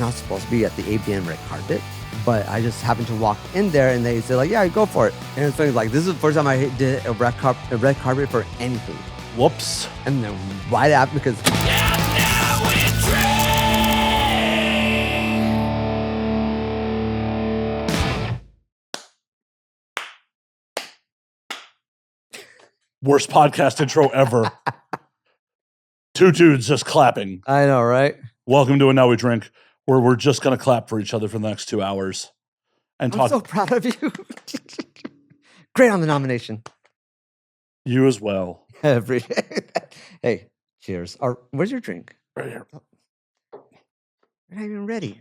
not supposed to be at the ABN red carpet, but I just happened to walk in there and they said like, yeah, go for it. And it's funny, like, this is the first time I did a red carpet for anything. Whoops. And then right after, because worst podcast intro ever. Two dudes just clapping. I know, right? Welcome to a Now We Drink, where we're just going to clap for each other for the next 2 hours. And I'm so proud of you. Great on the nomination. You as well. Every day. Hey, cheers. Where's your drink? Right here. You're not even ready.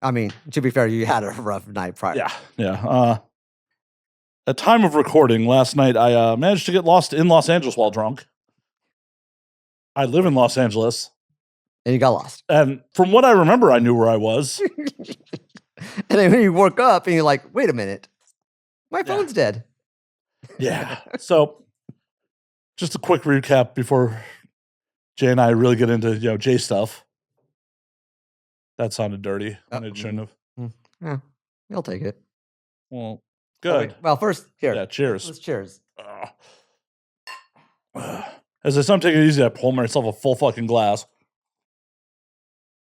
I mean, to be fair, you had a rough night prior. Yeah. At time of recording, last night, I managed to get lost in Los Angeles while drunk. I live in Los Angeles. And you got lost. And from what I remember, I knew where I was. And then when you woke up and you're like, wait a minute, my phone's dead. Yeah. So just a quick recap before Jay and I really get into, Jay stuff. That sounded dirty. And it shouldn't have. Yeah, you'll take it. Well, good. Oh, well, first, here. Yeah, cheers. Let's cheers. As I said, I'm taking it easy. I pulled myself a full fucking glass.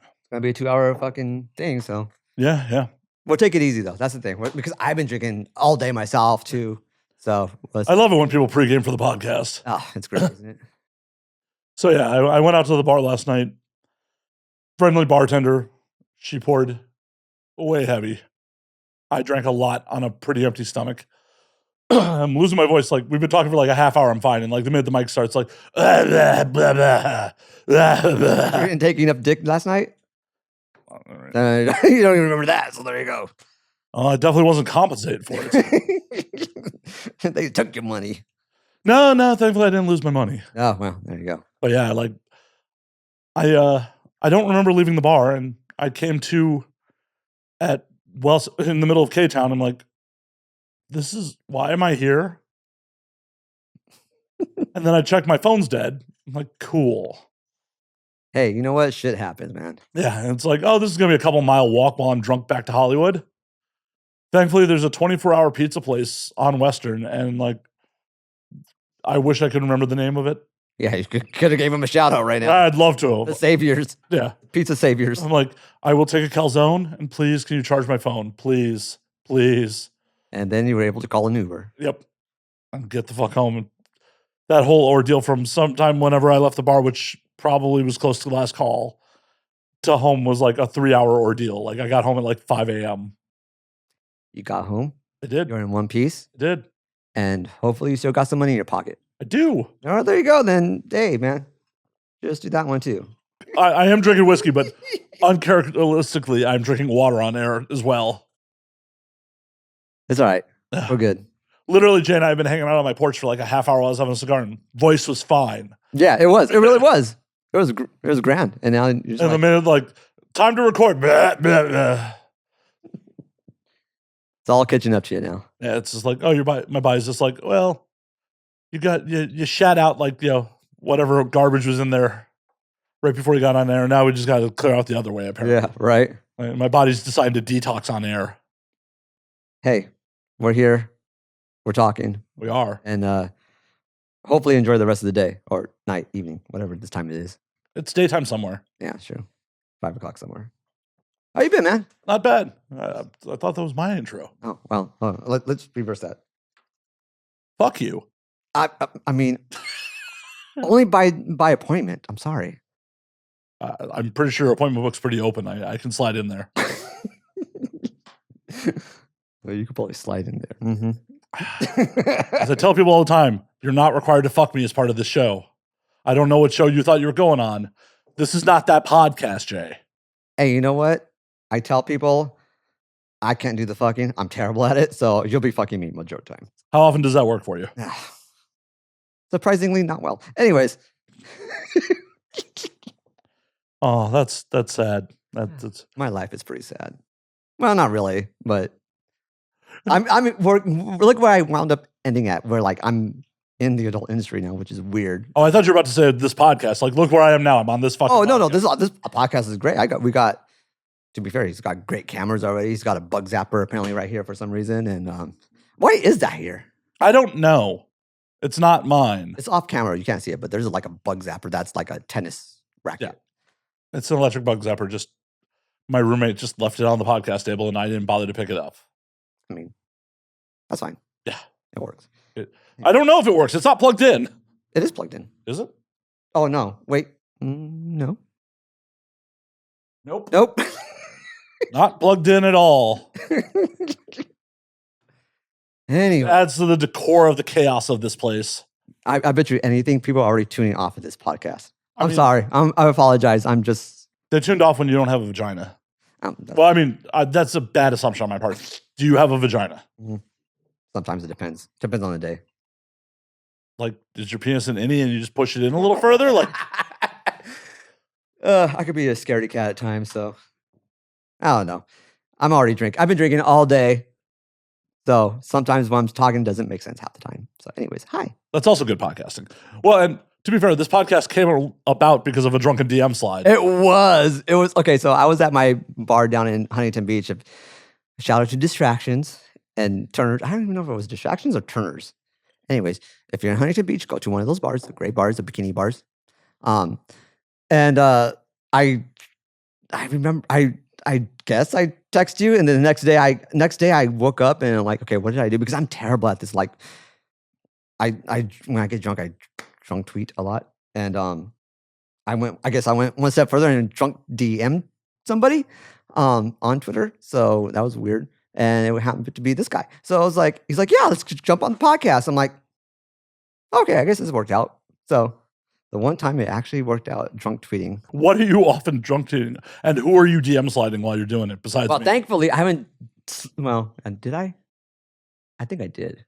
It's going to be a 2-hour fucking thing, so. Yeah. We'll take it easy, though. That's the thing. Because I've been drinking all day myself, too. So. I love it when people pregame for the podcast. Oh, it's great, isn't it? So, yeah, I went out to the bar last night. Friendly bartender. She poured way heavy. I drank a lot on a pretty empty stomach. I'm losing my voice. Like, we've been talking for like a half hour. I'm fine. And like the minute the mic starts, like, blah, blah, blah, blah, blah, blah. You didn't take enough dick last night? You don't even remember that, so there you go. I definitely wasn't compensated for it. They took your money. No, thankfully I didn't lose my money. Oh, well, there you go. But yeah, like, I don't remember leaving the bar, and I came to in the middle of K-Town. I'm like, why am I here? And then I checked, my phone's dead. I'm like, cool. Hey, you know what? Shit happens, man. Yeah, and it's like, oh, this is going to be a couple mile walk while I'm drunk back to Hollywood. Thankfully, there's a 24-hour pizza place on Western, and like, I wish I could remember the name of it. Yeah, you could have gave him a shout out right now. I'd love to. The saviors. Yeah. Pizza saviors. I'm like, I will take a calzone, and please, can you charge my phone? Please. And then you were able to call an Uber. Yep. And get the fuck home. And that whole ordeal from sometime whenever I left the bar, which probably was close to the last call, to home was like a 3-hour ordeal. Like, I got home at like 5 a.m. You got home? I did. You're in one piece? I did. And hopefully you still got some money in your pocket. I do. All right, there you go then. Hey, man. Just do that one too. I am drinking whiskey, but uncharacteristically, I'm drinking water on air as well. It's all right. We're good. Literally, Jay and I have been hanging out on my porch for like a half hour while I was having a cigar, and voice was fine. Yeah, it was. It really was. It was grand. And now you're just and the minute, like, time to record. Blah, blah, blah. It's all catching up to you now. Yeah, it's just like, oh, my body's just like, well, you shat out like, whatever garbage was in there right before you got on air. Now we just got to clear out the other way, apparently. Yeah, right. My body's decided to detox on air. Hey, we're here. We're talking. We are. And hopefully enjoy the rest of the day or night, evening, whatever this time it is. It's daytime somewhere. Yeah, sure. 5 o'clock somewhere. How you been, man? Not bad. I thought that was my intro. Oh, well, hold on. Let's reverse that. Fuck you. I mean, only by appointment. I'm sorry. I'm pretty sure appointment book's pretty open. I can slide in there. Well, you could probably slide in there. Mm-hmm. As I tell people all the time, you're not required to fuck me as part of this show. I don't know what show you thought you were going on. This is not that podcast, Jay. Hey, you know what? I tell people I can't do the fucking. I'm terrible at it, so you'll be fucking me majority of the time. How often does that work for you? Surprisingly, not well. Anyways. Oh, that's sad. That's My life is pretty sad. Well, not really, but look where I wound up ending at. Where like I'm in the adult industry now, which is weird. Oh, I thought you were about to say this podcast. Like, look where I am now. I'm on this fucking. Oh podcast. no, this podcast is great. We got To be fair, he's got great cameras already. He's got a bug zapper apparently right here for some reason. And why is that here? I don't know. It's not mine. It's off camera. You can't see it, but there's like a bug zapper that's like a tennis racket. Yeah. It's an electric bug zapper. Just my roommate just left it on the podcast table, and I didn't bother to pick it up. I mean, that's fine. Yeah. It works. I don't know if it works. It's not plugged in. It is plugged in. Is it? Oh, no. Wait. No. Nope. Not plugged in at all. Anyway. Adds to the decor of the chaos of this place. I bet you anything, people are already tuning off of this podcast. I'm sorry. I apologize. I'm just... They tuned off when you don't have a vagina. Well, I mean, that's a bad assumption on my part. Do you have a vagina? Sometimes it depends. Depends on the day. Like, is your penis an innie and you just push it in a little further? Like, I could be a scaredy cat at times, so I don't know. I'm already drinking. I've been drinking all day. So sometimes when I'm talking, it doesn't make sense half the time. So anyways, hi. That's also good podcasting. Well, and to be fair, this podcast came about because of a drunken DM slide. It was. Okay, so I was at my bar down in Huntington Beach. Shout out to Distractions and Turner's. I don't even know if it was Distractions or Turner's. Anyways, if you're in Huntington Beach, go to one of those bars, the great bars, the bikini bars. I remember I guess I text you, and then the next day I woke up and I'm like, okay, what did I do? Because I'm terrible at this. Like, when I get drunk, I drunk tweet a lot, and I went one step further and drunk DM somebody on Twitter. So that was weird, and it happened to be this guy. So I was like, he's like, yeah, let's jump on the podcast. I'm like, okay, I guess this worked out. So the one time it actually worked out, drunk tweeting. What are you often drunk tweeting? And who are you DM sliding while you're doing it besides me? Thankfully, I haven't... Well, did I? I think I did.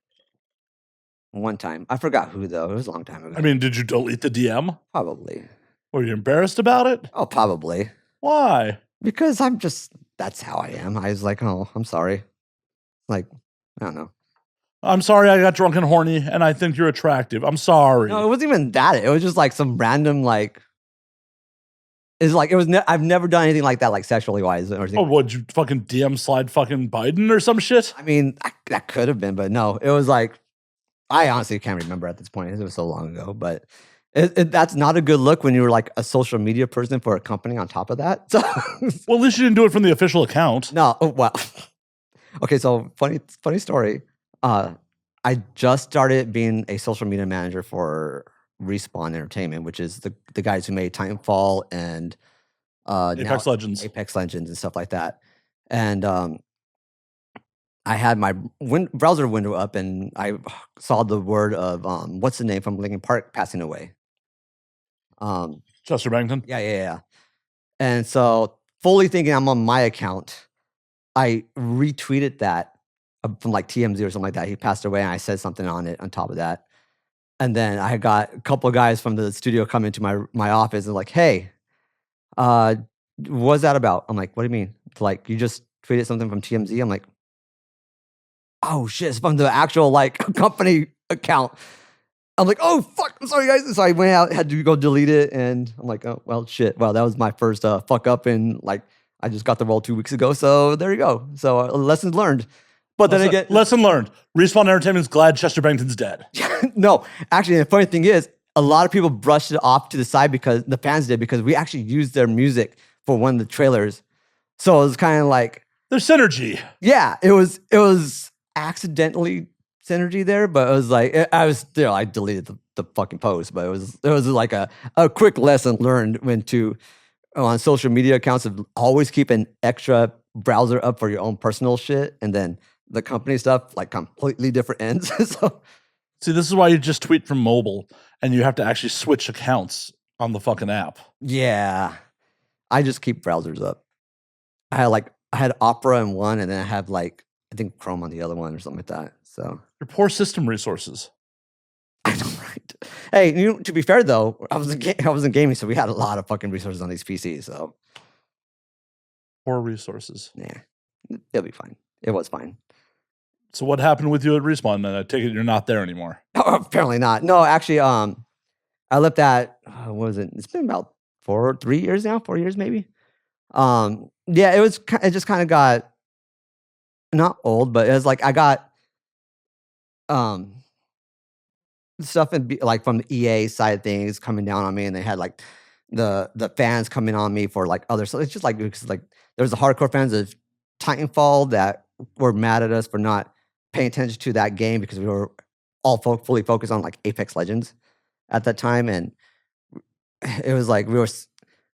One time. I forgot who, though. It was a long time ago. I mean, did you delete the DM? Probably. Were you embarrassed about it? Oh, probably. Why? Because that's how I am. I was like, oh, I'm sorry. Like, I don't know. I'm sorry I got drunk and horny, and I think you're attractive. I'm sorry. No, it wasn't even that. It was just like some random, like... I've never done anything like that, like sexually wise. Would you fucking DM slide fucking Biden or some shit? I mean, that could have been, but no. It was like... I honestly can't remember at this point. It was so long ago, but that's not a good look when you're like a social media person for a company on top of that. So, well, at least you didn't do it from the official account. No, well, okay. So funny story. I just started being a social media manager for Respawn Entertainment, which is the guys who made Titanfall and Apex Legends and stuff like that. And I had my browser window up, and I saw the word of what's the name from Linkin Park passing away. Chester Bennington. Yeah. And so, fully thinking I'm on my account, I retweeted that from like TMZ or something like that. He passed away, and I said something on it on top of that. And then I got a couple of guys from the studio come into my office and like, hey, what's that about? I'm like, what do you mean? Like, you just tweeted something from TMZ? I'm like, oh shit, it's from the actual like company account. I'm like, oh fuck, I'm sorry guys. So I went out, had to go delete it, and I'm like, oh well, shit. Well, that was my first fuck up, and like I just got the role 2 weeks ago. So there you go. So lessons learned. But then again, lesson learned. Respawn Entertainment's glad Chester Bennington's dead. No, actually, the funny thing is, a lot of people brushed it off to the side because the fans did, because we actually used their music for one of the trailers. So it was kind of like there's synergy. Yeah, it was accidentally synergy there, but it was like I deleted the fucking post, but it was like a quick lesson learned when to on social media accounts of always keep an extra browser up for your own personal shit, and then the company stuff like completely different ends. So see, this is why you just tweet from mobile and you have to actually switch accounts on the fucking app. Yeah, I just keep browsers up. I had Opera in one, and then I have like I think Chrome on the other one or something like that. So your poor system resources. I know, right? Hey, to be fair though, I was in gaming, so we had a lot of fucking resources on these PCs. So poor resources. Yeah, it'll be fine. It was fine. So what happened with you at Respawn? Then I take it you're not there anymore. Oh, apparently not. No, actually, I left at what was it? It's been about 4 years now. 4 years maybe. Yeah, it just kinda got not old, but it was like I got, um, stuff like, from the EA side of things coming down on me, and they had, like, the fans coming on me for, like, other so it's just, like because, like, there was the hardcore fans of Titanfall that were mad at us for not paying attention to that game because we were all fully focused on, like, Apex Legends at that time, and it was like we were s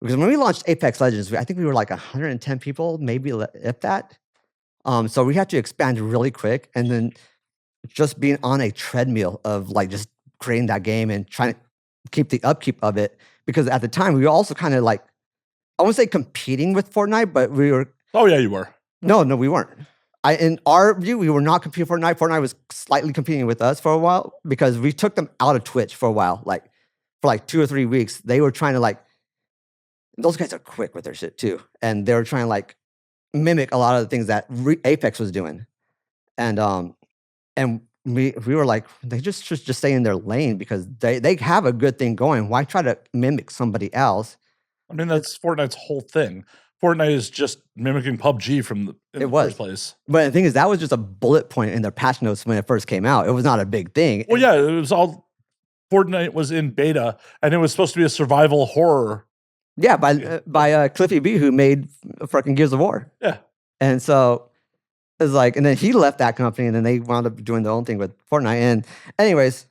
because when we launched Apex Legends, I think we were, like, 110 people, maybe if that. So we had to expand really quick, and then just being on a treadmill of, like, just creating that game and trying to keep the upkeep of it, because at the time, we were also kinda, like, I won't say competing with Fortnite, but we were Oh, yeah, you were. no, we weren't. In our view, we were not competing with Fortnite. Fortnite was slightly competing with us for a while because we took them out of Twitch for a while, like, for, like, 2 or 3 weeks. They were trying to, like those guys are quick with their shit too, and they were trying to, like, mimic a lot of the things that Apex was doing, and, we were like, "They just should just stay in their lane because they have a good thing going. Why try to mimic somebody else?" I mean, that's Fortnite's whole thing. Fortnite is just mimicking PUBG in It the first was. place. But the thing is, that was just a bullet point in their patch notes when it first came out. It was not a big thing. Well, yeah, it was all Fortnite was in beta, and it was supposed to be a survival horror. Yeah, by Cliffy B, who made fucking Gears of War. Yeah. And so it's like, and then he left that company, and then they wound up doing their own thing with Fortnite. And anyways,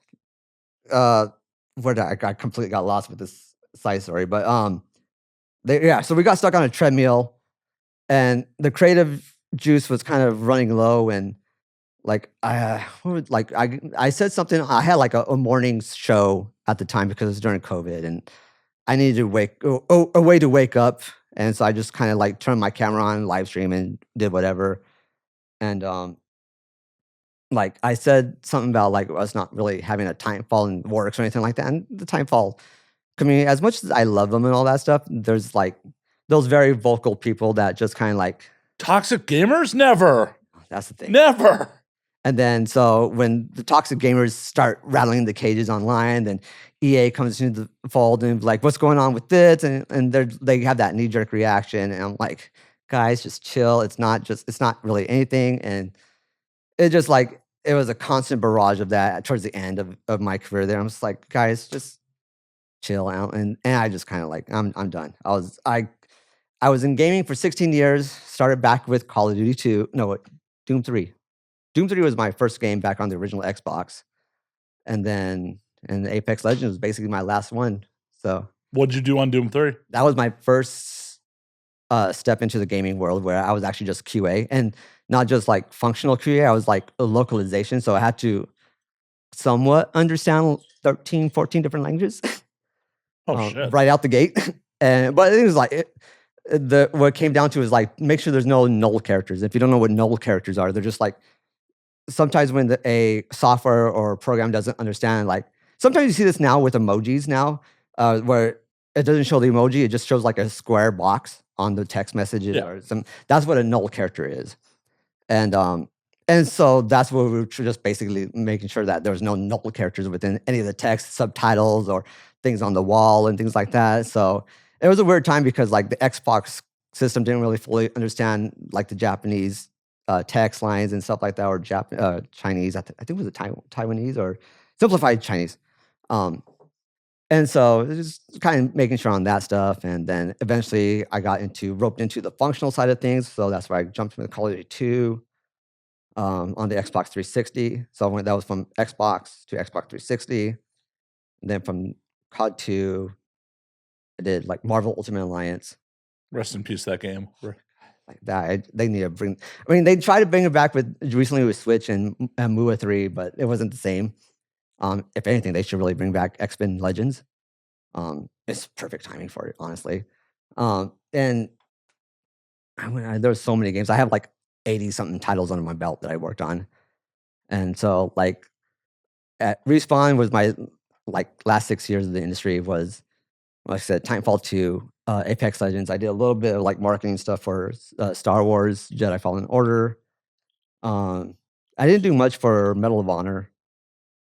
where did I completely got lost with this side story, but so we got stuck on a treadmill, and the creative juice was kind of running low, and like I said something. I had like a morning show at the time because it was during COVID, and I needed to a way to wake up, and so I just kind of like turned my camera on, live stream, and did whatever. And like I said something about like us not really having a timefall in works or anything like that. And the timefall community, as much as I love them and all that stuff, there's like those very vocal people that just kind of like Toxic gamers? Never. that's the thing. Never. And then so when the toxic gamers start rattling the cages online, then EA comes into the fold and like, what's going on with this? And they have that knee jerk reaction. And I'm like, guys, just chill. It's not really anything. And it just like it was a constant barrage of that towards the end of my career there. I'm just like, guys, just chill out. And I just kind of like, I'm done. I was in gaming for 16 years, started back with Call of Duty 2. No, Doom 3. Doom 3 was my first game back on the original Xbox. And Apex Legends was basically my last one. So What'd you do on Doom 3? that was my first step into the gaming world where I was actually just QA and not just like functional QA. I was like a localization. So I had to somewhat understand 13, 14 different languages Oh, shit. right out the gate. But it was like what it came down to is like make sure there's no null characters. If you don't know what null characters are, they're just like sometimes when a software or program doesn't understand, like sometimes you see this now with emojis now, where it doesn't show the emoji, it just shows like a square box on the text messages Yeah. or some. That's what a null character is, and so that's what we were just basically making sure that there was no null characters within any of the text, subtitles, or things on the wall and things like that. So it was a weird time because like the Xbox system didn't really fully understand like the Japanese text lines and stuff like that, or Chinese. I think it was a Taiwanese or simplified Chinese. And so it was kind of making sure on that stuff. And then eventually I got roped into the functional side of things. So that's why I jumped into Call of Duty 2 on the Xbox 360. So that was from Xbox to Xbox 360. And then from COD 2, I did like Marvel Ultimate Alliance. Rest in peace, that game. Like that, they need to bring. I mean, they tried to bring it back recently with Switch and MUA 3, but it wasn't the same. If anything, they should really bring back X-Men Legends. It's perfect timing for it, honestly. And I mean, there's so many games. I have like 80 something titles under my belt that I worked on, and so like at Respawn was my like last 6 years of the industry was like I said, Titanfall 2, Apex Legends. I did a little bit of like marketing stuff for Star Wars, Jedi Fallen Order. I didn't do much for Medal of Honor.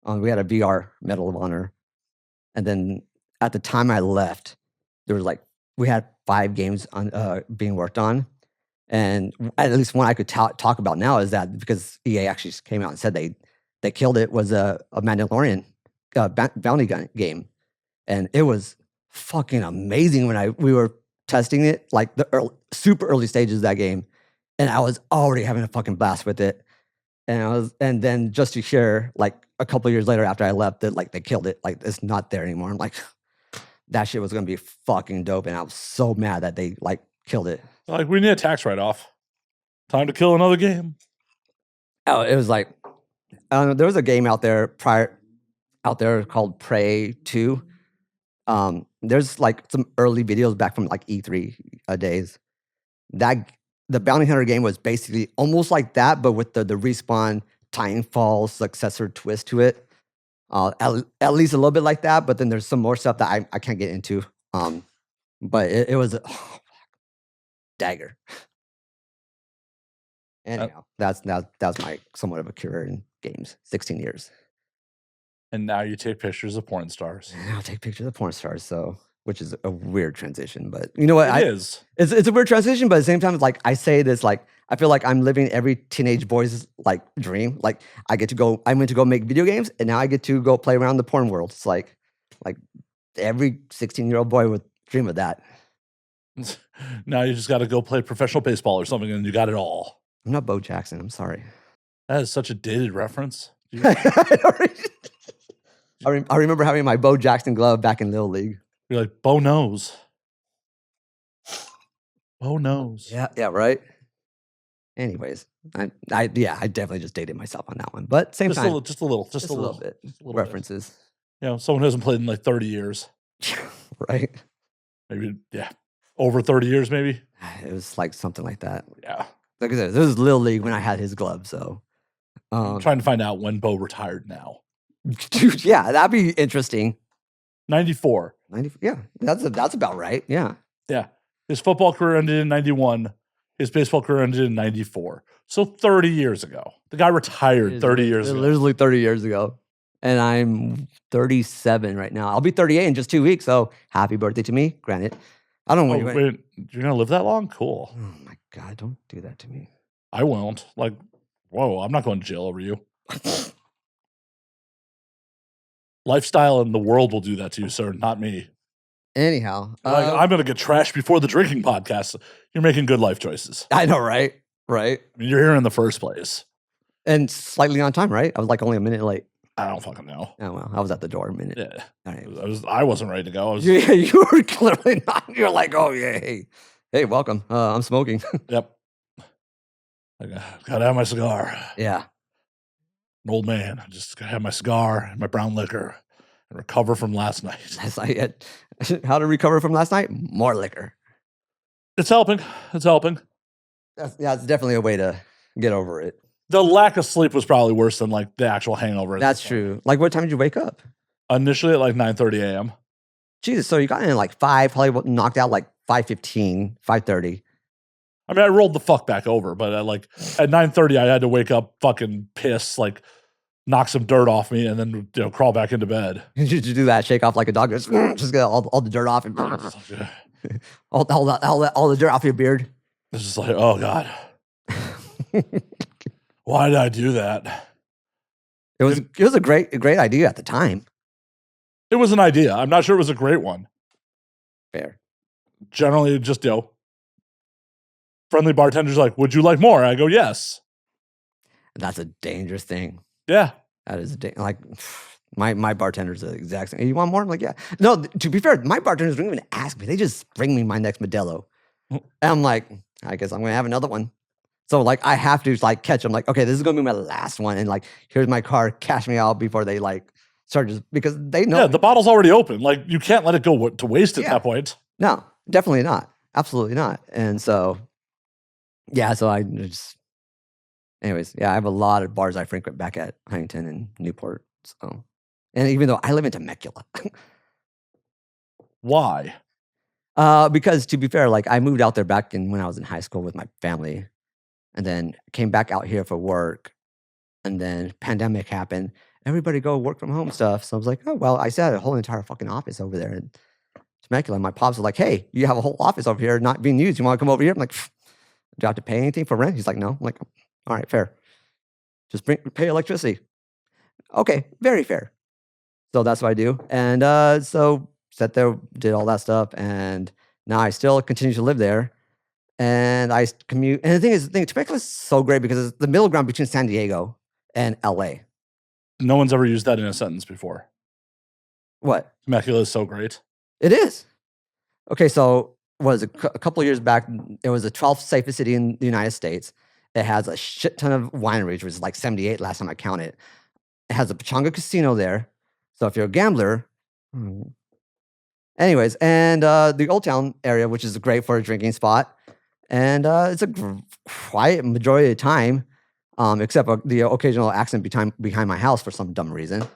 We had a VR Medal of Honor, and then at the time I left, there was like we had 5 games on being worked on, And at least one I could talk about now is that because EA actually came out and said they killed it was a Mandalorian bounty gun game, and it was fucking amazing when we were testing it, like the super early stages of that game, and I was already having a fucking blast with it. And then just to share, like a couple of years later after I left, that like they killed it, like it's not there anymore. I'm like, that shit was gonna be fucking dope, and I was so mad that they like killed it. Like, we need a tax write-off. Time to kill another game. Oh, it was like there was a game out there called Prey 2. There's like some early videos back from like E3 days. That the Bounty Hunter game was basically almost like that, but with the Respawn Titanfall successor twist to it. At least a little bit like that, but then there's some more stuff that I can't get into. But it was dagger. Anyhow, that's my somewhat of a career in games. 16 years. And now you take pictures of porn stars. I'll take pictures of porn stars, so which is a weird transition, but you know what? It is. It's a weird transition, but at the same time, it's like I say this, like I feel like I'm living every teenage boy's like dream. Like I went to go make video games, and now I get to go play around the porn world. It's like every 16-year-old boy would dream of that. Now you just got to go play professional baseball or something, and you got it all. I'm not Bo Jackson. I'm sorry. That is such a dated reference. I remember having my Bo Jackson glove back in Little League. You're like, Bo knows. Bo knows. Yeah, right. Anyways, I definitely just dated myself on that one, but same time, just a little bit references. You know, someone who hasn't played in like 30 years, right? Maybe over 30 years, maybe. It was like something like that. Yeah, like I said, this was Little League when I had his glove, so I'm trying to find out when Bo retired now. Dude, yeah, that'd be interesting. 94. 90, yeah, that's about right. Yeah. His football career ended in 91. His baseball career ended in 94. So 30 years ago. The guy retired 30 years ago. Literally 30 years ago. And I'm 37 right now. I'll be 38 in just 2 weeks. So happy birthday to me. Granted, I don't know when wait, you're going to live that long? Cool. Oh my God, don't do that to me. I won't. Like, whoa, I'm not going to jail over you. Lifestyle and the world will do that to you, sir, not me. Anyhow, I'm going to get trashed before the drinking podcast. You're making good life choices. I know, right? Right. I mean, you're here in the first place. And slightly on time, right? I was like only a minute late. I don't fucking know. Oh, well, I was at the door a minute. Yeah. All right. I wasn't ready to go. Yeah, you were clearly not. You're like, oh, yeah, hey, welcome. I'm smoking. Yep. I gotta have my cigar. Yeah. An old man. I just gotta have my cigar and my brown liquor and recover from last night. That's like how to recover from last night? More liquor. It's helping. It's helping. It's definitely a way to get over it. The lack of sleep was probably worse than like the actual hangover. That's true. Like, what time did you wake up? Initially at like 9:30 a.m. Jesus, so you got in at like 5, probably knocked out like 5:15, 5:30. I mean, I rolled the fuck back over, but at 9:30, I had to wake up fucking pissed, like knock some dirt off me, and then crawl back into bed. Did you do that? Shake off like a dog, just get all the dirt off and all the dirt off your beard. It's just like, oh God, why did I do that? It was a great idea at the time. It was an idea. I'm not sure it was a great one. Fair. Generally, just friendly bartenders like, would you like more? I go, yes. That's a dangerous thing. Yeah. That is like my bartender's the exact same. You want more? I'm like, yeah. No, to be fair, my bartenders don't even ask me. They just bring me my next Modelo. And I'm like, I guess I'm gonna have another one. So like I have to like catch them, like, okay, this is gonna be my last one. And like, here's my card, cash me out before they like start just because they know. Yeah, the bottle's already open. Like you can't let it go to waste at that point. No, definitely not. Absolutely not. And so yeah, so I just anyways, yeah, I have a lot of bars I frequent back at Huntington and Newport. So, and even though I live in Temecula. Why? Because to be fair, like I moved out there back when I was in high school with my family, and then came back out here for work, and then pandemic happened. Everybody go work from home stuff. So I was like, oh well, I still had a whole entire fucking office over there in Temecula. My pops was like, hey, you have a whole office over here not being used. You want to come over here? I'm like, Do I have to pay anything for rent? He's like, no. I'm like, all right, fair. Just pay electricity. Okay, very fair. So that's what I do. And so sat there, did all that stuff, and now I still continue to live there. And I commute. And the thing, Temecula is so great because it's the middle ground between San Diego and LA. No one's ever used that in a sentence before. What? Temecula is so great. It is. Okay, so a couple of years back, it was the 12th safest city in the United States. It has a shit ton of wineries, which is like 78 last time I counted. It has a Pechanga casino there. So if you're a gambler, anyways, and the Old Town area, which is great for a drinking spot. And it's a quiet majority of the time, except the occasional accident behind my house for some dumb reason.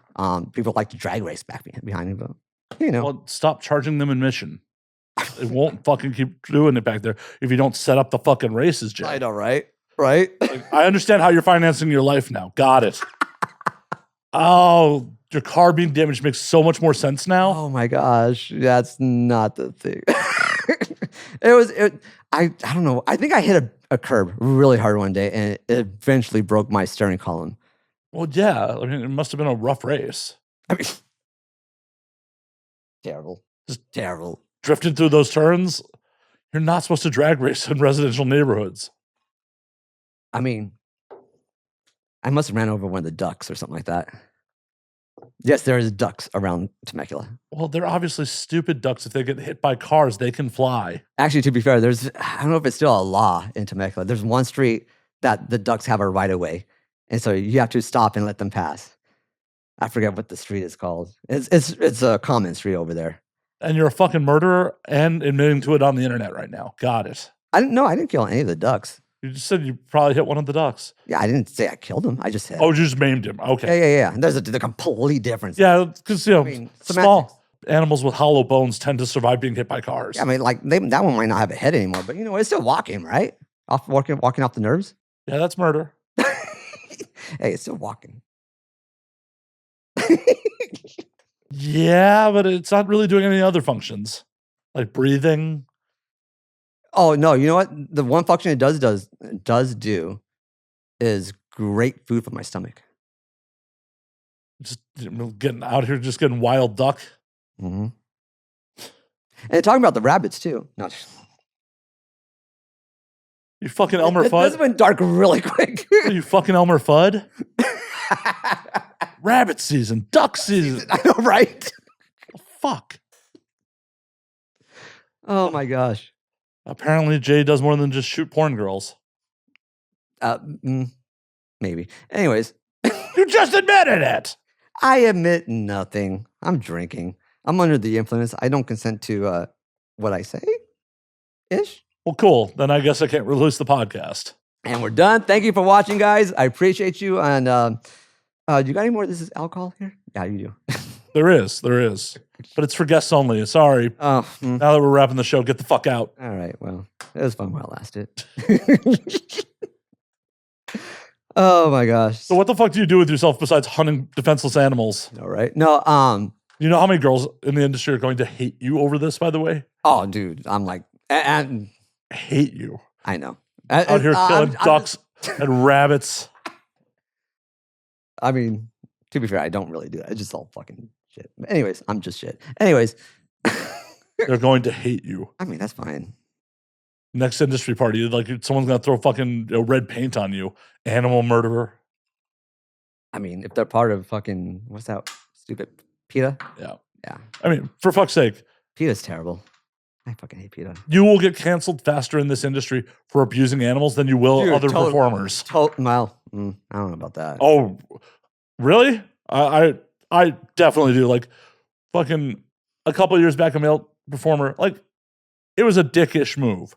People like to drag race back behind me, but you know. Well, stop charging them admission. It won't fucking keep doing it back there if you don't set up the fucking races, Jay. I know, right? Right? Like, I understand how you're financing your life now. Got it. Oh, your car being damaged makes so much more sense now. Oh my gosh, that's not the thing. I don't know. I think I hit a curb really hard one day, and it eventually broke my steering column. Well, yeah. I mean, it must have been a rough race. I mean, terrible. Just terrible. Drifting through those turns, you're not supposed to drag race in residential neighborhoods. I mean, I must have ran over one of the ducks or something like that. Yes, there is ducks around Temecula. Well, they're obviously stupid ducks. If they get hit by cars, they can fly. Actually, to be fair, I don't know if it's still a law in Temecula. There's one street that the ducks have a right of way, and so you have to stop and let them pass. I forget what the street is called. It's a common street over there. And you're a fucking murderer and admitting to it on the internet right now. Got it. I didn't kill any of the ducks. You just said you probably hit one of the ducks. Yeah, I didn't say I killed him. I just said. Oh, you just maimed him. Okay. Yeah. There's a complete difference. Yeah, because, you know, I mean, small animals with hollow bones tend to survive being hit by cars. Yeah, I mean, like that one might not have a head anymore, but you know, it's still walking, right? Walking off the nerves. Yeah, that's murder. Hey, it's still walking. Yeah, but it's not really doing any other functions, like breathing. Oh no, you know what? The one function it does do is great food for my stomach. Just getting out here, just getting wild duck. Mm-hmm. And talking about the rabbits too. No, you fucking Elmer Fudd. This went dark really quick. You fucking Elmer Fudd. Rabbit season, duck season. I know, right? Fuck. Oh my gosh. Apparently, Jay does more than just shoot porn girls. Maybe. Anyways. You just admitted it. I admit nothing. I'm drinking. I'm under the influence. I don't consent to what I say. Ish. Well, cool. Then I guess I can't release the podcast. And we're done. Thank you for watching, guys. I appreciate you. And you got any more? This is alcohol here? Yeah, you do. There is. But it's for guests only. Sorry. Oh. Now that we're wrapping the show, get the fuck out. All right. Well, it was fun while it lasted. Oh my gosh. So what the fuck do you do with yourself besides hunting defenseless animals? All right. No, you know how many girls in the industry are going to hate you over this, by the way? Oh, dude. I'm like, and hate you. I know. Out here killing ducks and rabbits. I mean, to be fair, I don't really do that. It's just all fucking shit. But anyways, I'm just shit. Anyways. They're going to hate you. I mean, that's fine. Next industry party, like someone's gonna throw fucking red paint on you. Animal murderer. I mean, if they're part of fucking, what's that stupid PETA? Yeah. Yeah. I mean, for fuck's sake. PETA's terrible. I fucking hate PETA. You will get canceled faster in this industry for abusing animals than you will other performers. Well, I don't know about that. Oh, really? I definitely do. Like, fucking a couple of years back, a male performer, like, it was a dickish move.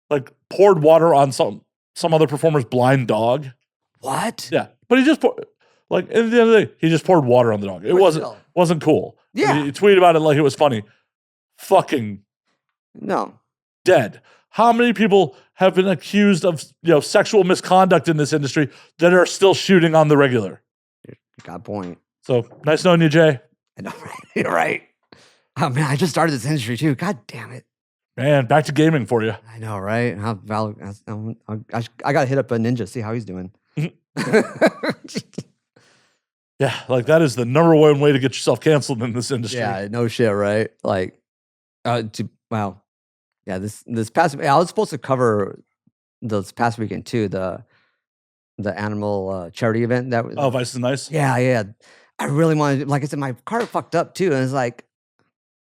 Like, poured water on some other performer's blind dog. What? Yeah, but he just poured, like, at the end of the day, he just poured water on the dog. It wasn't cool. Yeah. He tweeted about it like it was funny. Fucking no. Dead. How many people have been accused of sexual misconduct in this industry that are still shooting on the regular? You got a point. So nice knowing you, Jay. I know, right? You're right. Oh man, I just started this industry too. God damn it. Man, back to gaming for you. I know, right? I gotta hit up a ninja, see how he's doing. Yeah, like that is the number one way to get yourself canceled in this industry. Yeah, no shit, right? Like, wow. Yeah, this past I was supposed to cover this past weekend too, the animal charity event that was. Oh, Vice is Nice? Yeah. I really wanted, like I said, my car fucked up too, and it's like,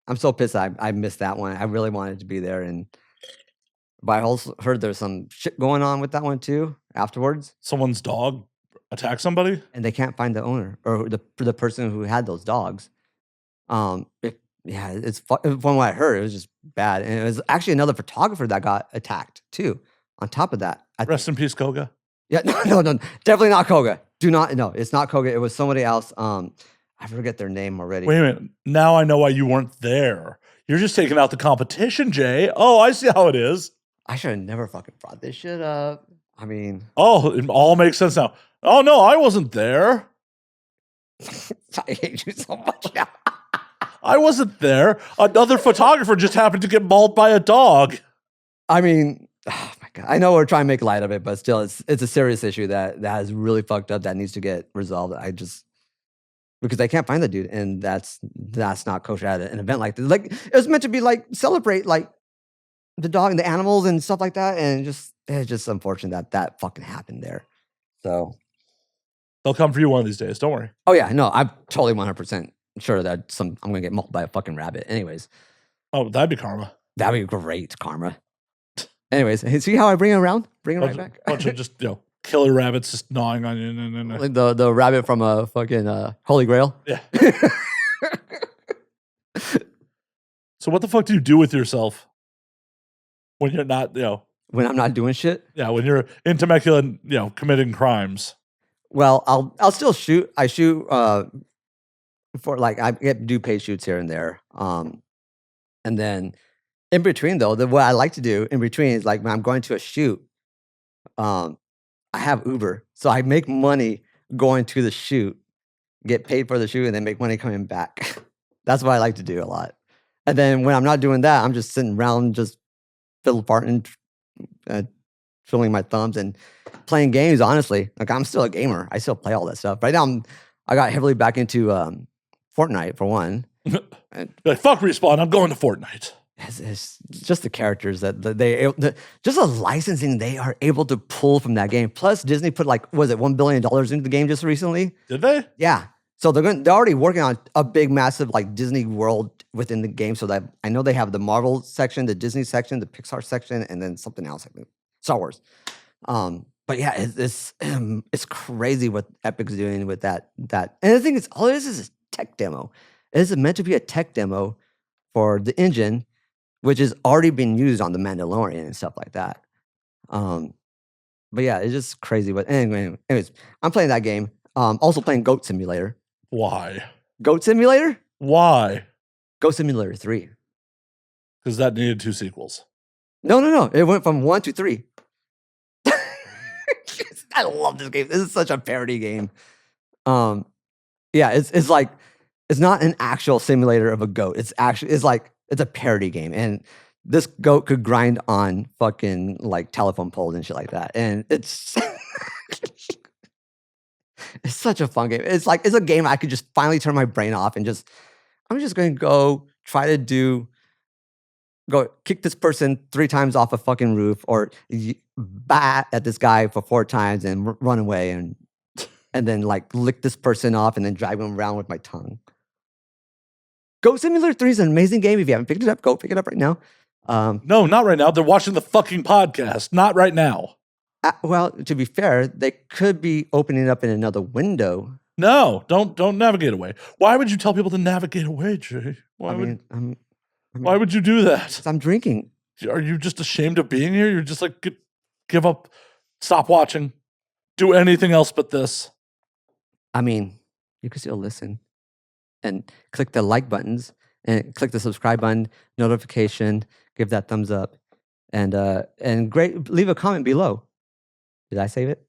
I'm so pissed I missed that one. I really wanted to be there, but I also heard there's some shit going on with that one too afterwards, Someone's dog attacked somebody? and they can't find the owner or the person who had those dogs. It's from what I heard, it was just bad, and it was actually another photographer that got attacked too. On top of that, Rest in peace, Koga. Yeah, no, definitely not Koga. No, it's not Koga. It was somebody else. I forget their name already. Wait a minute. Now I know why you weren't there. You're just taking out the competition, Jay. Oh, I see how it is. I should have never fucking brought this shit up. I mean, oh, it all makes sense now. Oh no, I wasn't there. I hate you so much. I wasn't there. Another photographer just happened to get mauled by a dog. I mean, oh my God. I know we're trying to make light of it, but still, it's a serious issue that is really fucked up that needs to get resolved. Because they can't find the dude, and that's not kosher at an event like this. Like, it was meant to be like celebrate like the dog and the animals and stuff like that, and it's just unfortunate that fucking happened there. So they'll come for you one of these days. Don't worry. Oh yeah, no, I'm totally 100% sure that I'm gonna get mauled by a fucking rabbit. Anyways, oh, that'd be karma. That'd be great karma. Anyways, see how I bring it around? Bring it right back. Bunch of just killer rabbits just gnawing on you. Like the rabbit from a fucking Holy Grail. Yeah. So what the fuck do you do with yourself when you're not, when I'm not doing shit? Yeah, when you're in Temecula, committing crimes. Well, I'll still shoot. I shoot for like I do paid shoots here and there. And then in between though, what I like to do in between is like when I'm going to a shoot, I have Uber, so I make money going to the shoot, get paid for the shoot, and then make money coming back. That's what I like to do a lot. And then when I'm not doing that, I'm just sitting around, just fiddle farting, twiddling my thumbs and playing games. Honestly, like I'm still a gamer. I still play all that stuff. Right now, I got heavily back into Fortnite for one. Like, fuck Respawn, I'm going to Fortnite. It's just the characters that just the licensing they are able to pull from that game. Plus, Disney put like, was it $1 billion into the game just recently? Did they? Yeah. So they're already working on a big, massive like Disney world within the game. So that I know they have the Marvel section, the Disney section, the Pixar section, and then something else like Star Wars. But yeah, it's crazy what Epic's doing with that. And the thing is, all it is a tech demo. It is meant to be a tech demo for the engine, which is already been used on The Mandalorian and stuff like that. But yeah, it's just crazy. But anyways, I'm playing that game. Also playing Goat Simulator. Why? Goat Simulator? Why? Goat Simulator 3. Because that needed 2 sequels. No. It went from 1 to 3. I love this game. This is such a parody game. Yeah, it's like it's not an actual simulator of a goat. It's a parody game, and this goat could grind on fucking like telephone poles and shit like that. And it's it's such a fun game. It's a game I could just finally turn my brain off and I'm just going to go kick this person 3 times off a fucking roof or bat at this guy for 4 times and run away and then like lick this person off and then drag him around with my tongue. Goat Simulator 3 is an amazing game. If you haven't picked it up, go pick it up right now. No, not right now. They're watching the fucking podcast. Not right now. Well, to be fair, they could be opening it up in another window. No, don't navigate away. Why would you tell people to navigate away, Jay? Why would you do that? I'm drinking. Are you just ashamed of being here? You're just like, give up, stop watching, do anything else but this. I mean, you can still listen and click the like buttons and click the subscribe button, notification, give that thumbs up, and leave a comment below. Did I save it?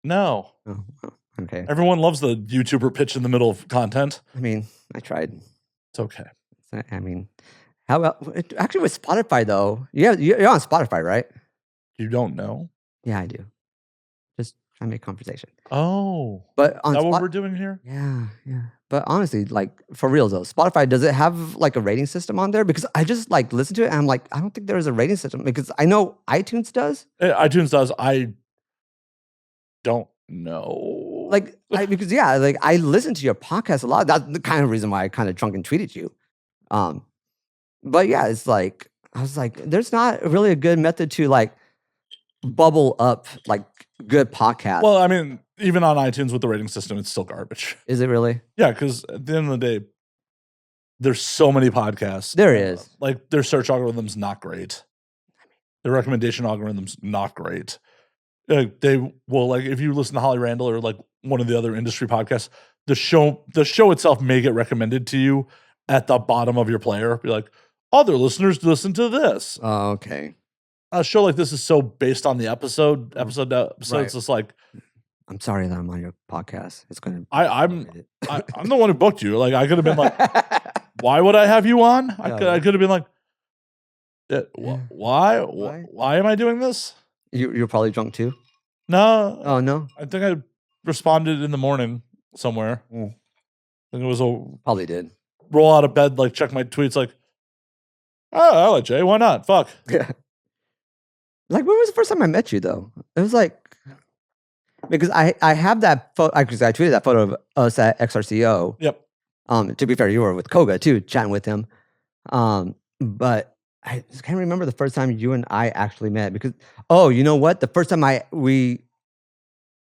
No. Oh, okay. Everyone loves the YouTuber pitch in the middle of content. I mean, I tried. It's okay. I mean, How about actually with Spotify though? Yeah, you're on Spotify, right? You don't know? Yeah, I do. Just trying to make conversation. Oh, But is on that what Spot, we're doing here? yeah, yeah. But honestly, like for real though, Spotify, does it have like a rating system on there? Because I just like listen to it and I'm like, I don't think there is a rating system because I know iTunes does. iTunes does. I don't know. Like because yeah, like I listen to your podcast a lot. That's the kind of reason why I kind of drunk and tweeted you. Um, but yeah, it's like I was like, there's not really a good method to like bubble up like good podcasts. Well, I mean, even on iTunes with the rating system, it's still garbage. Is it really? Yeah, because at the end of the day, there's so many podcasts. There is. Like their search algorithm's not great. Their recommendation algorithm's not great. They will like if you listen to Holly Randall or like one of the other industry podcasts, the show itself may get recommended to you at the bottom of your player. Be like, other listeners listen to this. Oh, okay. A show like this is so based on the episode. Right. It's just like, I'm sorry that I'm on your podcast. It's gonna. I'm the one who booked you. Like I could have been like, why would I have you on? I could have been like, why am I doing this? You're probably drunk too. No. Oh no. I think I responded in the morning somewhere. I think it was Probably did. roll out of bed, like check my tweets, like, oh, I like Jay. Why not? Fuck. Yeah. Like when was the first time I met you though? It was like because I have that photo because I tweeted that photo of us at XRCO. Yep. To be fair, you were with Koga too, chatting with him. But I just can't remember the first time you and I actually met because you know what? The first time we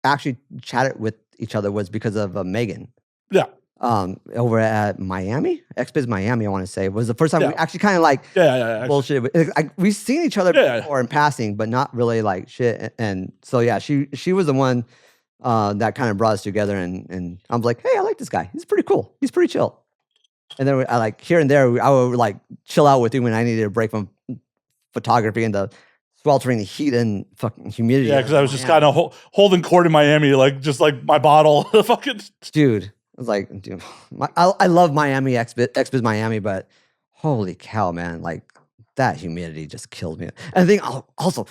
actually chatted with each other was because of Megan. Yeah. Over at Miami, XBiz Miami, I want to say it was the first time we actually kind of like bullshit. We've seen each other before in passing, but not really like shit. And so yeah, she was the one that kind of brought us together. And I was like, hey, I like this guy. He's pretty cool. He's pretty chill. And then I like here and there, I would like chill out with him when I needed a break from photography and the sweltering heat and fucking humidity. Yeah, because I was just kind of holding court in Miami, like just like my bottle, fucking dude. I was like, dude, I love Miami, XBiz Miami, but holy cow, man, like that humidity just killed me. And I think also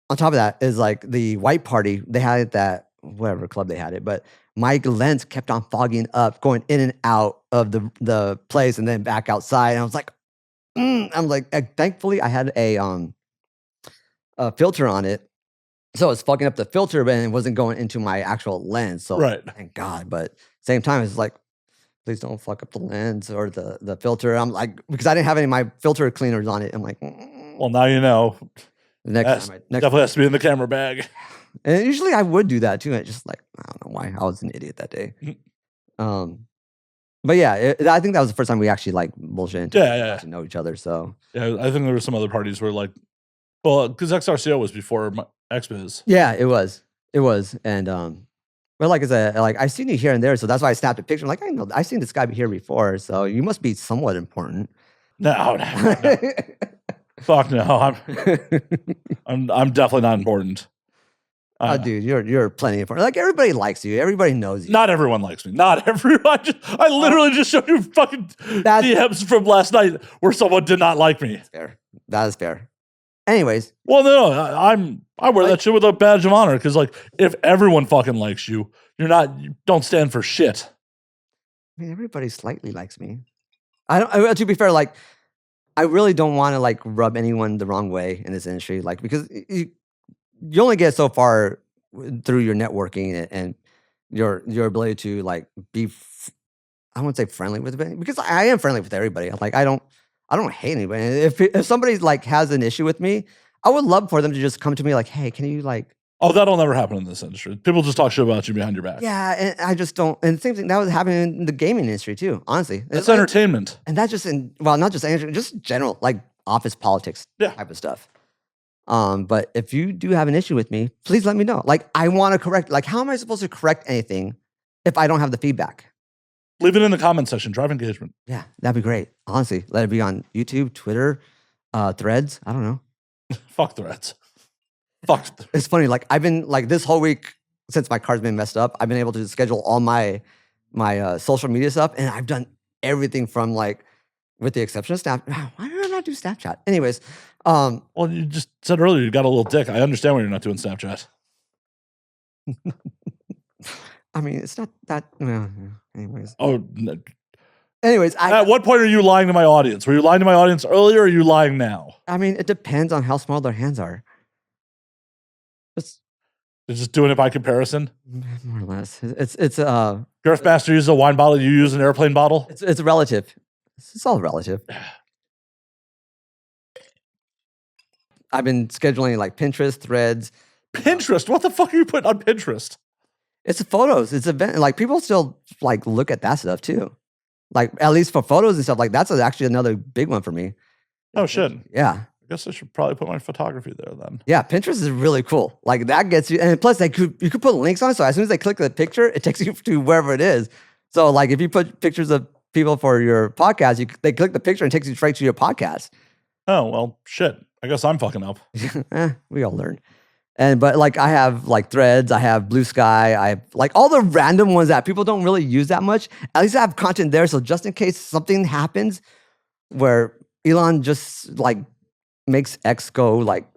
on top of that is like the white party, they had it that whatever club they had it, but my lens kept on fogging up, going in and out of the place and then back outside. And I was like, I'm like, thankfully I had a filter on it. So it's fogging up the filter, but it wasn't going into my actual lens. So thank God. But same time, it's like, please don't fuck up the lens or the filter. I'm like, because I didn't have any of my filter cleaners on it. I'm like, well, now you know. Next time, definitely has to be in the camera bag. And usually I would do that too. It's just like, I don't know why. I was an idiot that day. But yeah, I think that was the first time we actually like bullshit to know each other. So yeah, I think there were some other parties where like, well, because XRCO was before XBiz. Yeah, it was. And but like I said, like I've seen you here and there, so that's why I snapped a picture. I'm like, I know I've seen this guy here before, so you must be somewhat important. No. Fuck no. I'm definitely not important. Dude, you're plenty important. Like everybody likes you. Everybody knows you. Not everyone likes me. Not everyone. I literally just showed you fucking DMs from last night where someone did not like me. That's fair. That is fair. Anyways. Well, no, I wear that shit with a badge of honor because like if everyone fucking likes you, you don't stand for shit. I mean, everybody slightly likes me. To be fair, like I really don't want to like rub anyone the wrong way in this industry, like because you only get so far through your networking and your ability to like be. I won't say friendly with it because I am friendly with everybody. Like I don't hate anybody. If somebody like has an issue with me, I would love for them to just come to me like, hey, can you like. Oh, that'll never happen in this industry. People just talk shit about you behind your back. Yeah, and I just don't. And the same thing that was happening in the gaming industry too. Honestly, it's entertainment, and that's just not just entertainment, just general like office politics type of stuff. But if you do have an issue with me, please let me know. Like I want to correct. Like how am I supposed to correct anything if I don't have the feedback? Leave it in the comment section. Drive engagement. Yeah, that'd be great. Honestly, let it be on YouTube, Twitter, Threads. I don't know. Fuck Threads. Fuck. It's funny. Like I've been like this whole week since my card's been messed up. I've been able to schedule all my social media stuff, and I've done everything from like with the exception of Snap. Why did I not do Snapchat? Anyways, well, you just said earlier you got a little dick. I understand why you're not doing Snapchat. I mean, it's not that. Well, anyways. Oh, anyways, at what point are you lying to my audience? Were you lying to my audience earlier, or are you lying now? I mean, it depends on how small their hands are. They're just doing it by comparison. More or less, it's Girthmaster uses a wine bottle. You use an airplane bottle. It's relative. It's all relative. I've been scheduling like Pinterest, Threads. Pinterest? What the fuck are you putting on Pinterest? It's photos. It's event. Like people still like look at that stuff too. Like at least for photos and stuff. Like that's actually another big one for me. Oh shit. Yeah. I guess I should probably put my photography there then. Yeah, Pinterest is really cool. Like that gets you, and plus you could put links on it. So as soon as they click the picture, it takes you to wherever it is. So like if you put pictures of people for your podcast, they click the picture and it takes you straight to your podcast. Oh well, shit. I guess I'm fucking up. We all learn. But like I have like Threads, I have Blue Sky, I have like all the random ones that people don't really use that much. At least I have content there. So just in case something happens where Elon just like makes X go like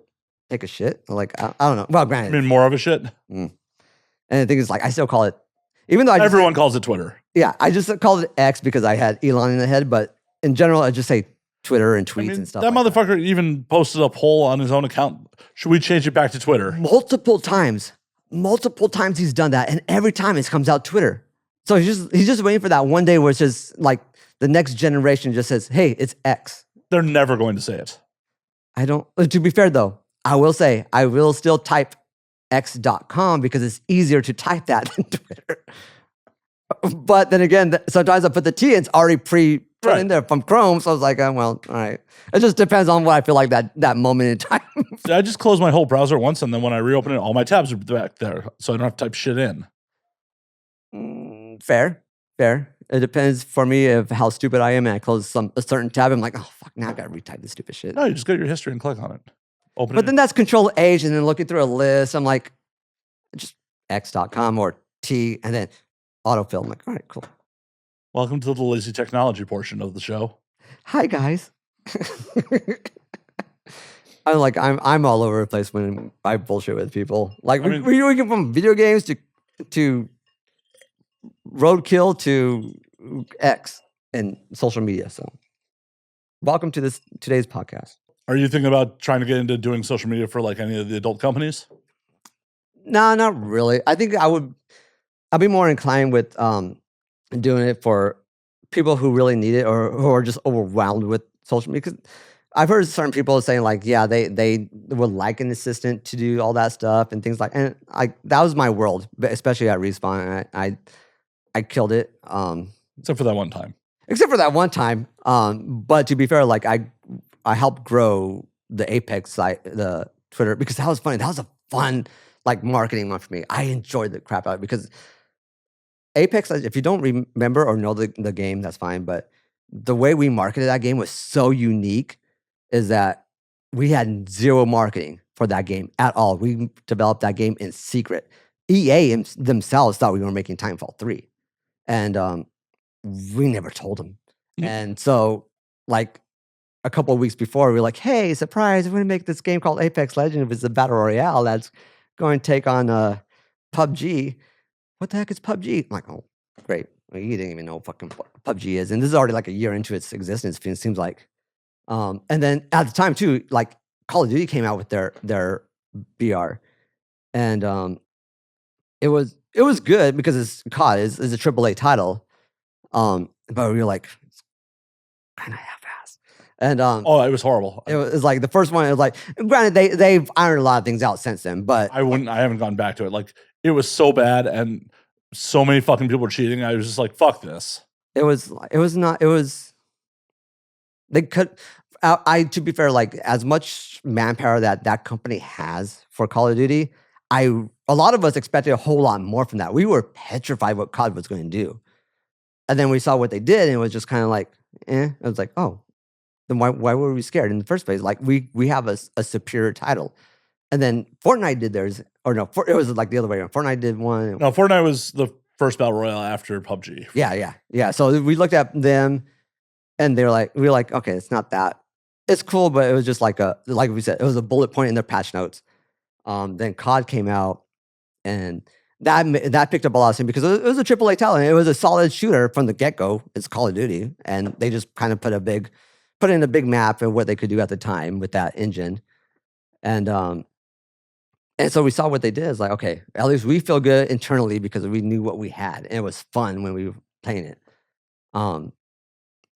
take a shit. Like I don't know. Well, granted. I mean more of a shit. And the thing is like I still call it, even though everyone calls it Twitter. Yeah, I just called it X because I had Elon in the head, but in general I just say Twitter and tweets and stuff. That like motherfucker even posted a poll on his own account. Should we change it back to Twitter? Multiple times he's done that, and every time it comes out Twitter. So he's just waiting for that one day where it's just like the next generation just says, "Hey, it's X." They're never going to say it. I don't. To be fair though, I will say I will still type x.com because it's easier to type that than Twitter. But then again, sometimes I put the T, it's already put in there from Chrome. So I was like, well, all right. It just depends on what I feel like that moment in time. I just close my whole browser once, and then when I reopen it, all my tabs are back there. So I don't have to type shit in. Fair. It depends for me of how stupid I am. And I close a certain tab. I'm like, oh, fuck, now I got to retype this stupid shit. No, you just go to your history and click on it. Open but then that's Control H, and then looking through a list, I'm like, just x.com or T, and then autofill. I'm like, all right, cool. Welcome to the lazy technology portion of the show. Hi, guys. I'm all over the place when I bullshit with people. Like we can from video games to roadkill to X and social media. So welcome to today's podcast. Are you thinking about trying to get into doing social media for like any of the adult companies? No, not really. I think I'll be more inclined with doing it for people who really need it or who are just overwhelmed with social media. Because I've heard certain people saying like, yeah, they would like an assistant to do all that stuff and things like. And that was my world, especially at Respawn. And I killed it. Except for that one time. But to be fair, like I helped grow the Apex site, the Twitter, because that was funny. That was a fun like marketing one for me. I enjoyed the crap out of it because Apex, if you don't remember or know the game, that's fine. But the way we marketed that game was so unique is that we had zero marketing for that game at all. We developed that game in secret. EA themselves thought we were making Titanfall 3. And we never told them. And so like a couple of weeks before, we were like, hey, surprise, we're going to make this game called Apex Legends. It's a battle royale that's going to take on PUBG. What the heck is PUBG? I'm like, oh, great. Well, you didn't even know what fucking PUBG is. And this is already like a year into its existence, it seems like. And then at the time too, like Call of Duty came out with their BR. And it was good because it's COD is a AAA title. But we were like, it's kind of half-assed. And it was horrible. It was like the first one. It was like, granted, they've ironed a lot of things out since then. But I haven't gone back to it. Like it was so bad, and so many fucking people were cheating. I was just like, fuck this. They could. To be fair, like as much manpower that company has for Call of Duty, a lot of us expected a whole lot more from that. We were petrified what COD was going to do. And then we saw what they did, and it was just kind of like, It was like, oh, then why were we scared in the first place? Like we have a superior title. And then Fortnite did theirs, or no, it was like the other way around. Fortnite did one. No, Fortnite was the first battle royale after PUBG. Yeah. So we looked at them, And they were like, we were like, okay, it's not that. It's cool, but it was just like like we said, it was a bullet point in their patch notes. Then COD came out, and that picked up a lot of steam because it was a AAA title, and it was a solid shooter from the get go. It's Call of Duty, and they just kind of put in a big map of what they could do at the time with that engine, and so we saw what they did. It's like, okay, at least we feel good internally because we knew what we had, and it was fun when we were playing it. Um,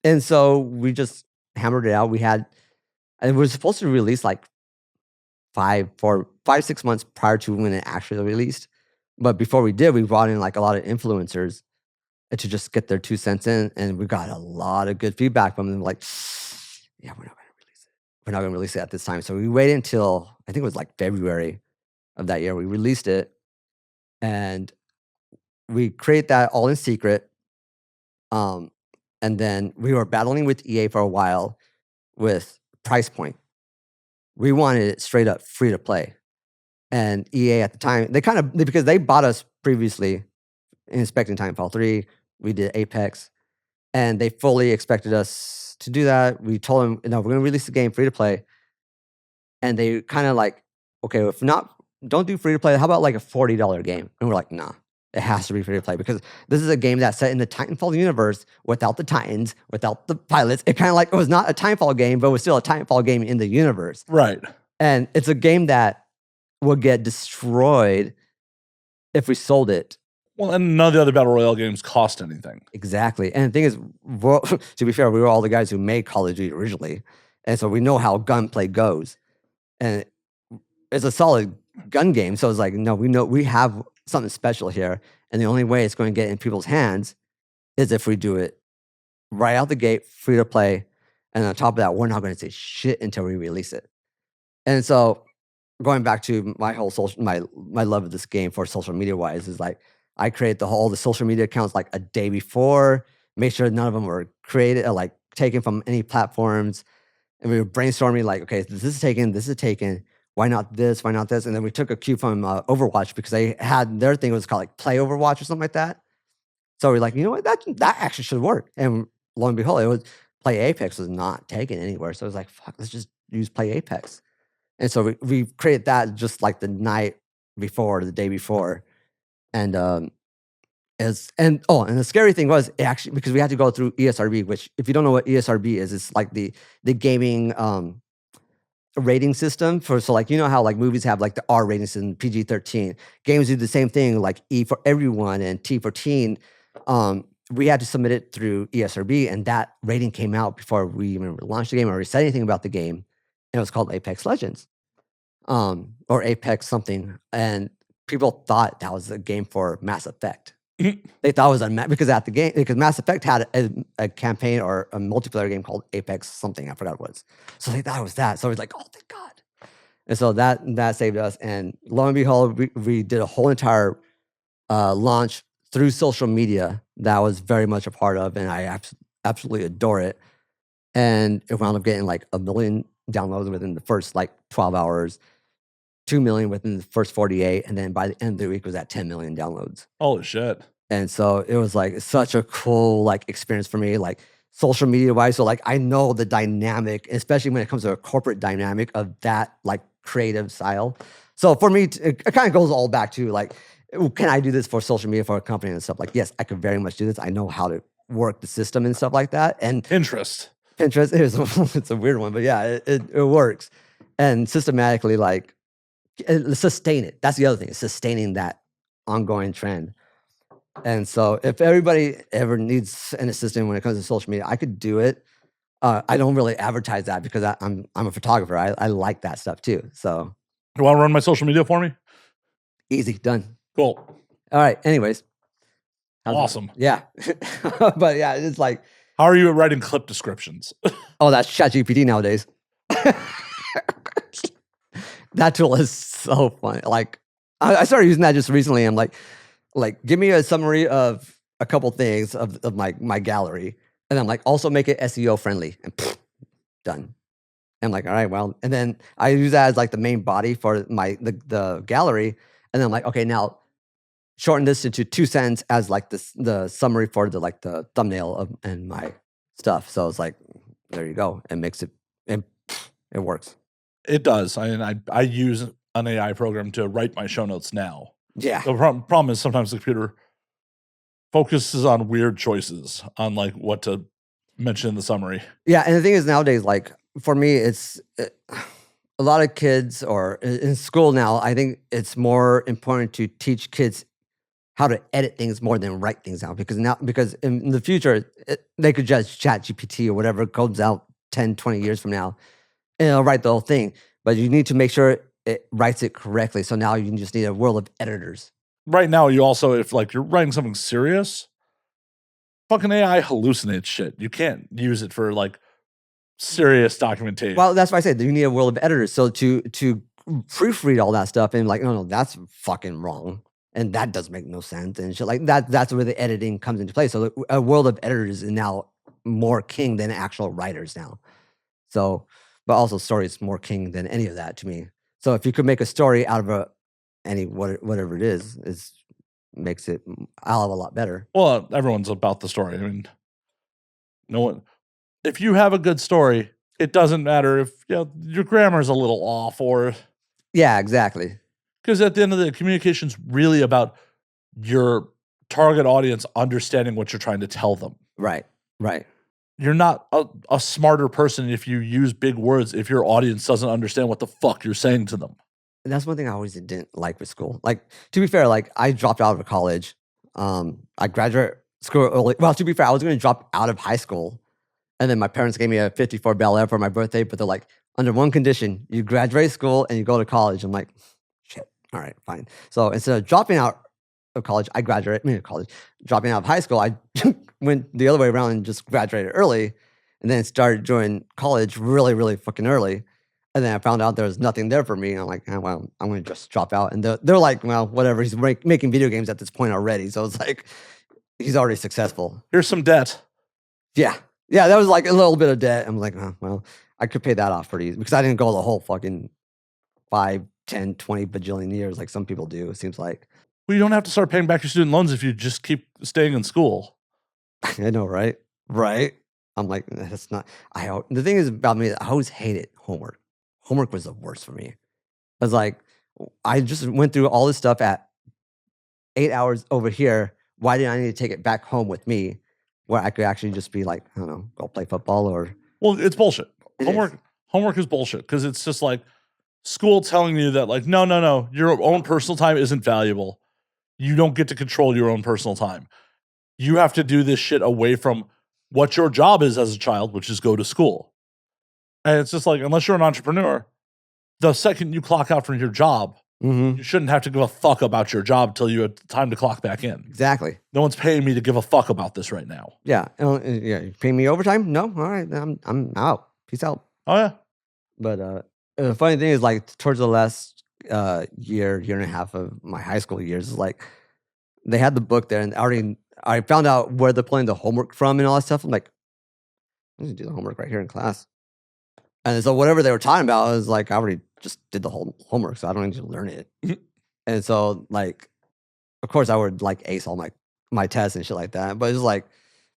and so we just hammered it out. And it was supposed to release like 6 months prior to when it actually released. But before we did, we brought in like a lot of influencers to just get their 2 cents in, and we got a lot of good feedback from them. Like, yeah, we're not going to release it. We're not going to release it at this time. So we waited until I think it was like February of that year. We released it, and we create that all in secret. And then we were battling with EA for a while with price point. We wanted it straight up free to play. And EA at the time, because they bought us previously in Inspecting Timefall 3, we did Apex, and they fully expected us to do that. We told them, no, we're going to release the game free to play. And they kind of like, okay, if not, don't do free to play. How about like a $40 game? And we're like, nah, it has to be free to play because this is a game that's set in the Titanfall universe without the Titans, without the pilots. It kind of like, it was not a Titanfall game, but it was still a Titanfall game in the universe. Right. And it's a game that will get destroyed if we sold it. Well, and none of the other Battle Royale games cost anything. Exactly. And the thing is, to be fair, we were all the guys who made Call of Duty originally. And so we know how gunplay goes. And it's a solid gun game. So it's like, no, we have something special here. And the only way it's going to get in people's hands is if we do it right out the gate, free to play. And on top of that, we're not going to say shit until we release it. And so going back to my whole my love of this game for social media wise is like, I create all the social media accounts like a day before, make sure none of them were created or like taken from any platforms. And we were brainstorming like, okay, this is taken. Why not this? Why not this? And then we took a cue from Overwatch because they had their thing was called like Play Overwatch or something like that. So we're like, you know what, that actually should work. And lo and behold, it was Play Apex was not taken anywhere. So it was like, fuck, let's just use Play Apex. And so we created that just like the night before, the day before. And and the scary thing was actually because we had to go through ESRB, which if you don't know what ESRB is, it's like the gaming rating system so like you know how like movies have like the R rating system, PG-13. Games do the same thing, like E for everyone and T for teen. We had to submit it through ESRB, and that rating came out before we even launched the game or we said anything about the game. And it was called Apex Legends, or Apex something, and people thought that was a game for Mass Effect. They thought it was because Mass Effect had a campaign or a multiplayer game called Apex something. I forgot what it was. So they thought it was that. So it was like, oh, thank God. And so that saved us. And lo and behold, we did a whole entire launch through social media that I was very much a part of, and I absolutely adore it. And it wound up getting like 1 million downloads within the first like 12 hours. 2 million within the first 48, and then by the end of the week was at 10 million downloads. Holy shit. And so it was like such a cool like experience for me, like social media wise. So like I know the dynamic, especially when it comes to a corporate dynamic of that like creative style. So for me, it kind of goes all back to like, can I do this for social media for a company and stuff? Like, yes, I could very much do this. I know how to work the system and stuff like that. And Pinterest it's a weird one, but yeah, it works. And systematically like, sustain it. That's the other thing, is sustaining that ongoing trend. And so if everybody ever needs an assistant when it comes to social media, I could do it. I don't really advertise that because I'm a photographer. I like that stuff too. So you want to run my social media for me? Easy, done. Cool. All right. Anyways. Awesome. Yeah. But yeah, it's like, how are you at writing clip descriptions? Oh, that's ChatGPT nowadays. That tool is so fun. Like I started using that just recently. I'm like, give me a summary of a couple things of my gallery. And I'm like, also make it SEO friendly, and done. I'm like, all right, well, and then I use that as like the main body for the gallery. And then I'm like, okay, now shorten this into 2 cents as like the summary for the thumbnail and my stuff. So it's like, there you go. It makes it works. It does. I use an AI program to write my show notes now. Yeah. The problem is sometimes the computer focuses on weird choices on like what to mention in the summary. Yeah, and the thing is nowadays, like for me, it's a lot of kids or in school now. I think it's more important to teach kids how to edit things more than write things out because in the future they could just chat GPT or whatever comes out 10, 20 years from now, and it'll write the whole thing. But you need to make sure it writes it correctly. So now you just need a world of editors. Right now, you also, if like you're writing something serious, fucking AI hallucinates shit. You can't use it for like serious documentation. Well, that's why I said you need a world of editors. So to proofread all that stuff and like, no, that's fucking wrong. And that doesn't make no sense and shit like that. That's where the editing comes into play. So a world of editors is now more king than actual writers now. So, but also story is more king than any of that to me. So if you could make a story out of whatever it is makes it a lot better. Well, everyone's about the story. I mean, no one. If you have a good story, it doesn't matter if your grammar's a little off or. Yeah, exactly. Because at the end of the communication's really about your target audience understanding what you're trying to tell them. Right. You're not a smarter person if you use big words if your audience doesn't understand what the fuck you're saying to them. And that's one thing I always didn't like with school. Like, to be fair, like I dropped out of college. I graduated school early. Well, to be fair, I was going to drop out of high school. And then my parents gave me a 54 Bel Air for my birthday. But they're like, under one condition, you graduate school and you go to college. I'm like, shit. All right, fine. So instead of dropping out of college, dropping out of high school, I went the other way around and just graduated early. And then started joining college really, really fucking early. And then I found out there was nothing there for me. And I'm like, oh, well, I'm going to just drop out. And they're like, well, whatever. He's making video games at this point already. So it's like, he's already successful. Here's some debt. Yeah. Yeah, that was like a little bit of debt. I'm like, oh, well, I could pay that off pretty easy because I didn't go the whole fucking 5, 10, 20 bajillion years like some people do, it seems like. Well, you don't have to start paying back your student loans if you just keep staying in school. I know, right? Right? I'm like, that's not. The thing is about me, I always hated homework. Homework was the worst for me. I was like, I just went through all this stuff at 8 hours over here. Why did I need to take it back home with me where I could actually just be like, I don't know, go play football or. Well, it's bullshit. Homework is bullshit because it's just like school telling you that like, no, your own personal time isn't valuable. You don't get to control your own personal time. You have to do this shit away from what your job is as a child, which is go to school. And it's just like, unless you're an entrepreneur, the second you clock out from your job, you shouldn't have to give a fuck about your job till you have time to clock back in. Exactly. No one's paying me to give a fuck about this right now. Yeah. You paying me overtime? No. All right. I'm out. Peace out. Oh, yeah. But the funny thing is, like, towards the last year and a half of my high school years, is like, they had the book there, and I found out where they're pulling the homework from and all that stuff. I'm like, I need to do the homework right here in class. And so whatever they were talking about, I was like, I already just did the whole homework, so I don't need to learn it. And so, like, of course, I would like ace all my tests and shit like that. But it's like,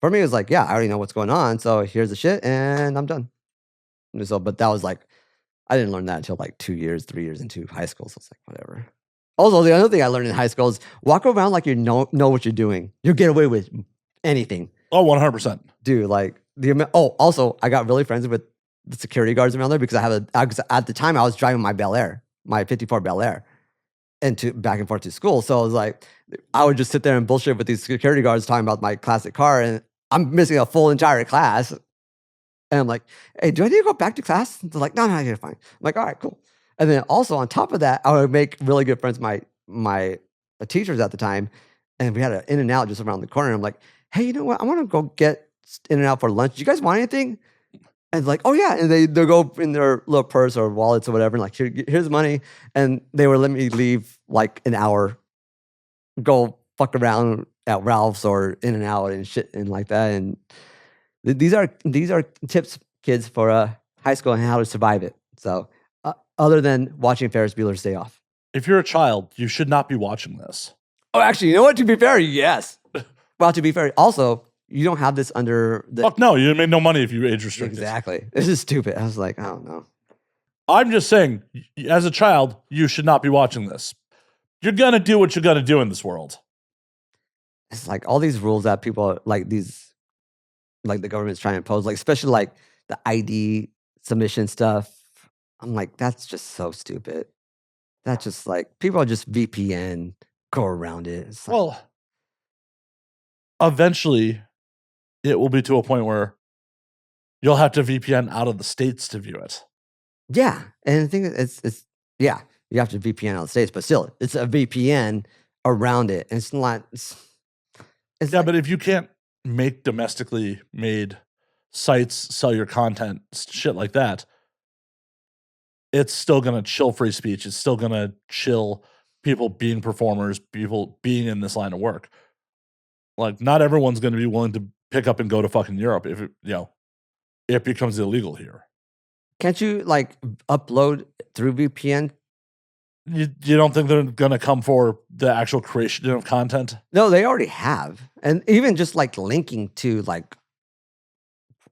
for me, it was like, yeah, I already know what's going on. So here's the shit, and I'm done. And so, but that was like, I didn't learn that until like 2 years, 3 years into high school. So it's like, whatever. Also, the other thing I learned in high school is walk around like you know what you're doing. You'll get away with anything. Oh, 100%. Dude, like also, I got really friends with the security guards around there because at the time I was driving my Bel Air, my 54 Bel Air, and back and forth to school. So I was like, I would just sit there and bullshit with these security guards talking about my classic car, and I'm missing a full entire class. And I'm like, hey, do I need to go back to class? And they're like, no, you're fine. I'm like, all right, cool. And then also on top of that, I would make really good friends with my teachers at the time, and we had an In-N-Out just around the corner. And I'm like, hey, you know what? I want to go get In-N-Out for lunch. Do you guys want anything? And like, oh yeah, and they'll go in their little purse or wallets or whatever, and like, here's money, and they would let me leave like an hour, go fuck around at Ralph's or In-N-Out and shit and like that. And these are tips, kids, for high school and how to survive it. So other than watching Ferris Bueller's Day Off. If you're a child, you should not be watching this. Oh, actually, you know what? To be fair, yes. Well, to be fair, also you don't have this under the Fuck no, you made no money if you age restricted. exactly. This is stupid. I was like, I don't know. I'm just saying, as a child, you should not be watching this. You're gonna do what you're gonna do in this world. It's like all these rules that people like these, like the government's trying to impose, like especially like the ID submission stuff. I'm like, that's just so stupid. That's just like people are just VPN go around it. It's like, Well, eventually, it will be to a point where you'll have to VPN out of the states to view it. yeah, and the thing is, it's yeah, you have to VPN out of the states, but still, it's a VPN around it, and it's not. It's Yeah, like, but if you can't make domestically made sites sell your content, shit like that, it's still gonna chill free speech. It's still gonna chill people being performers, people being in this line of work. Like, not everyone's gonna be willing to pick up and go to fucking Europe if it becomes illegal here. can't you like upload through VPN? You don't think they're gonna come for the actual creation of content? No, they already have, and even just like linking to like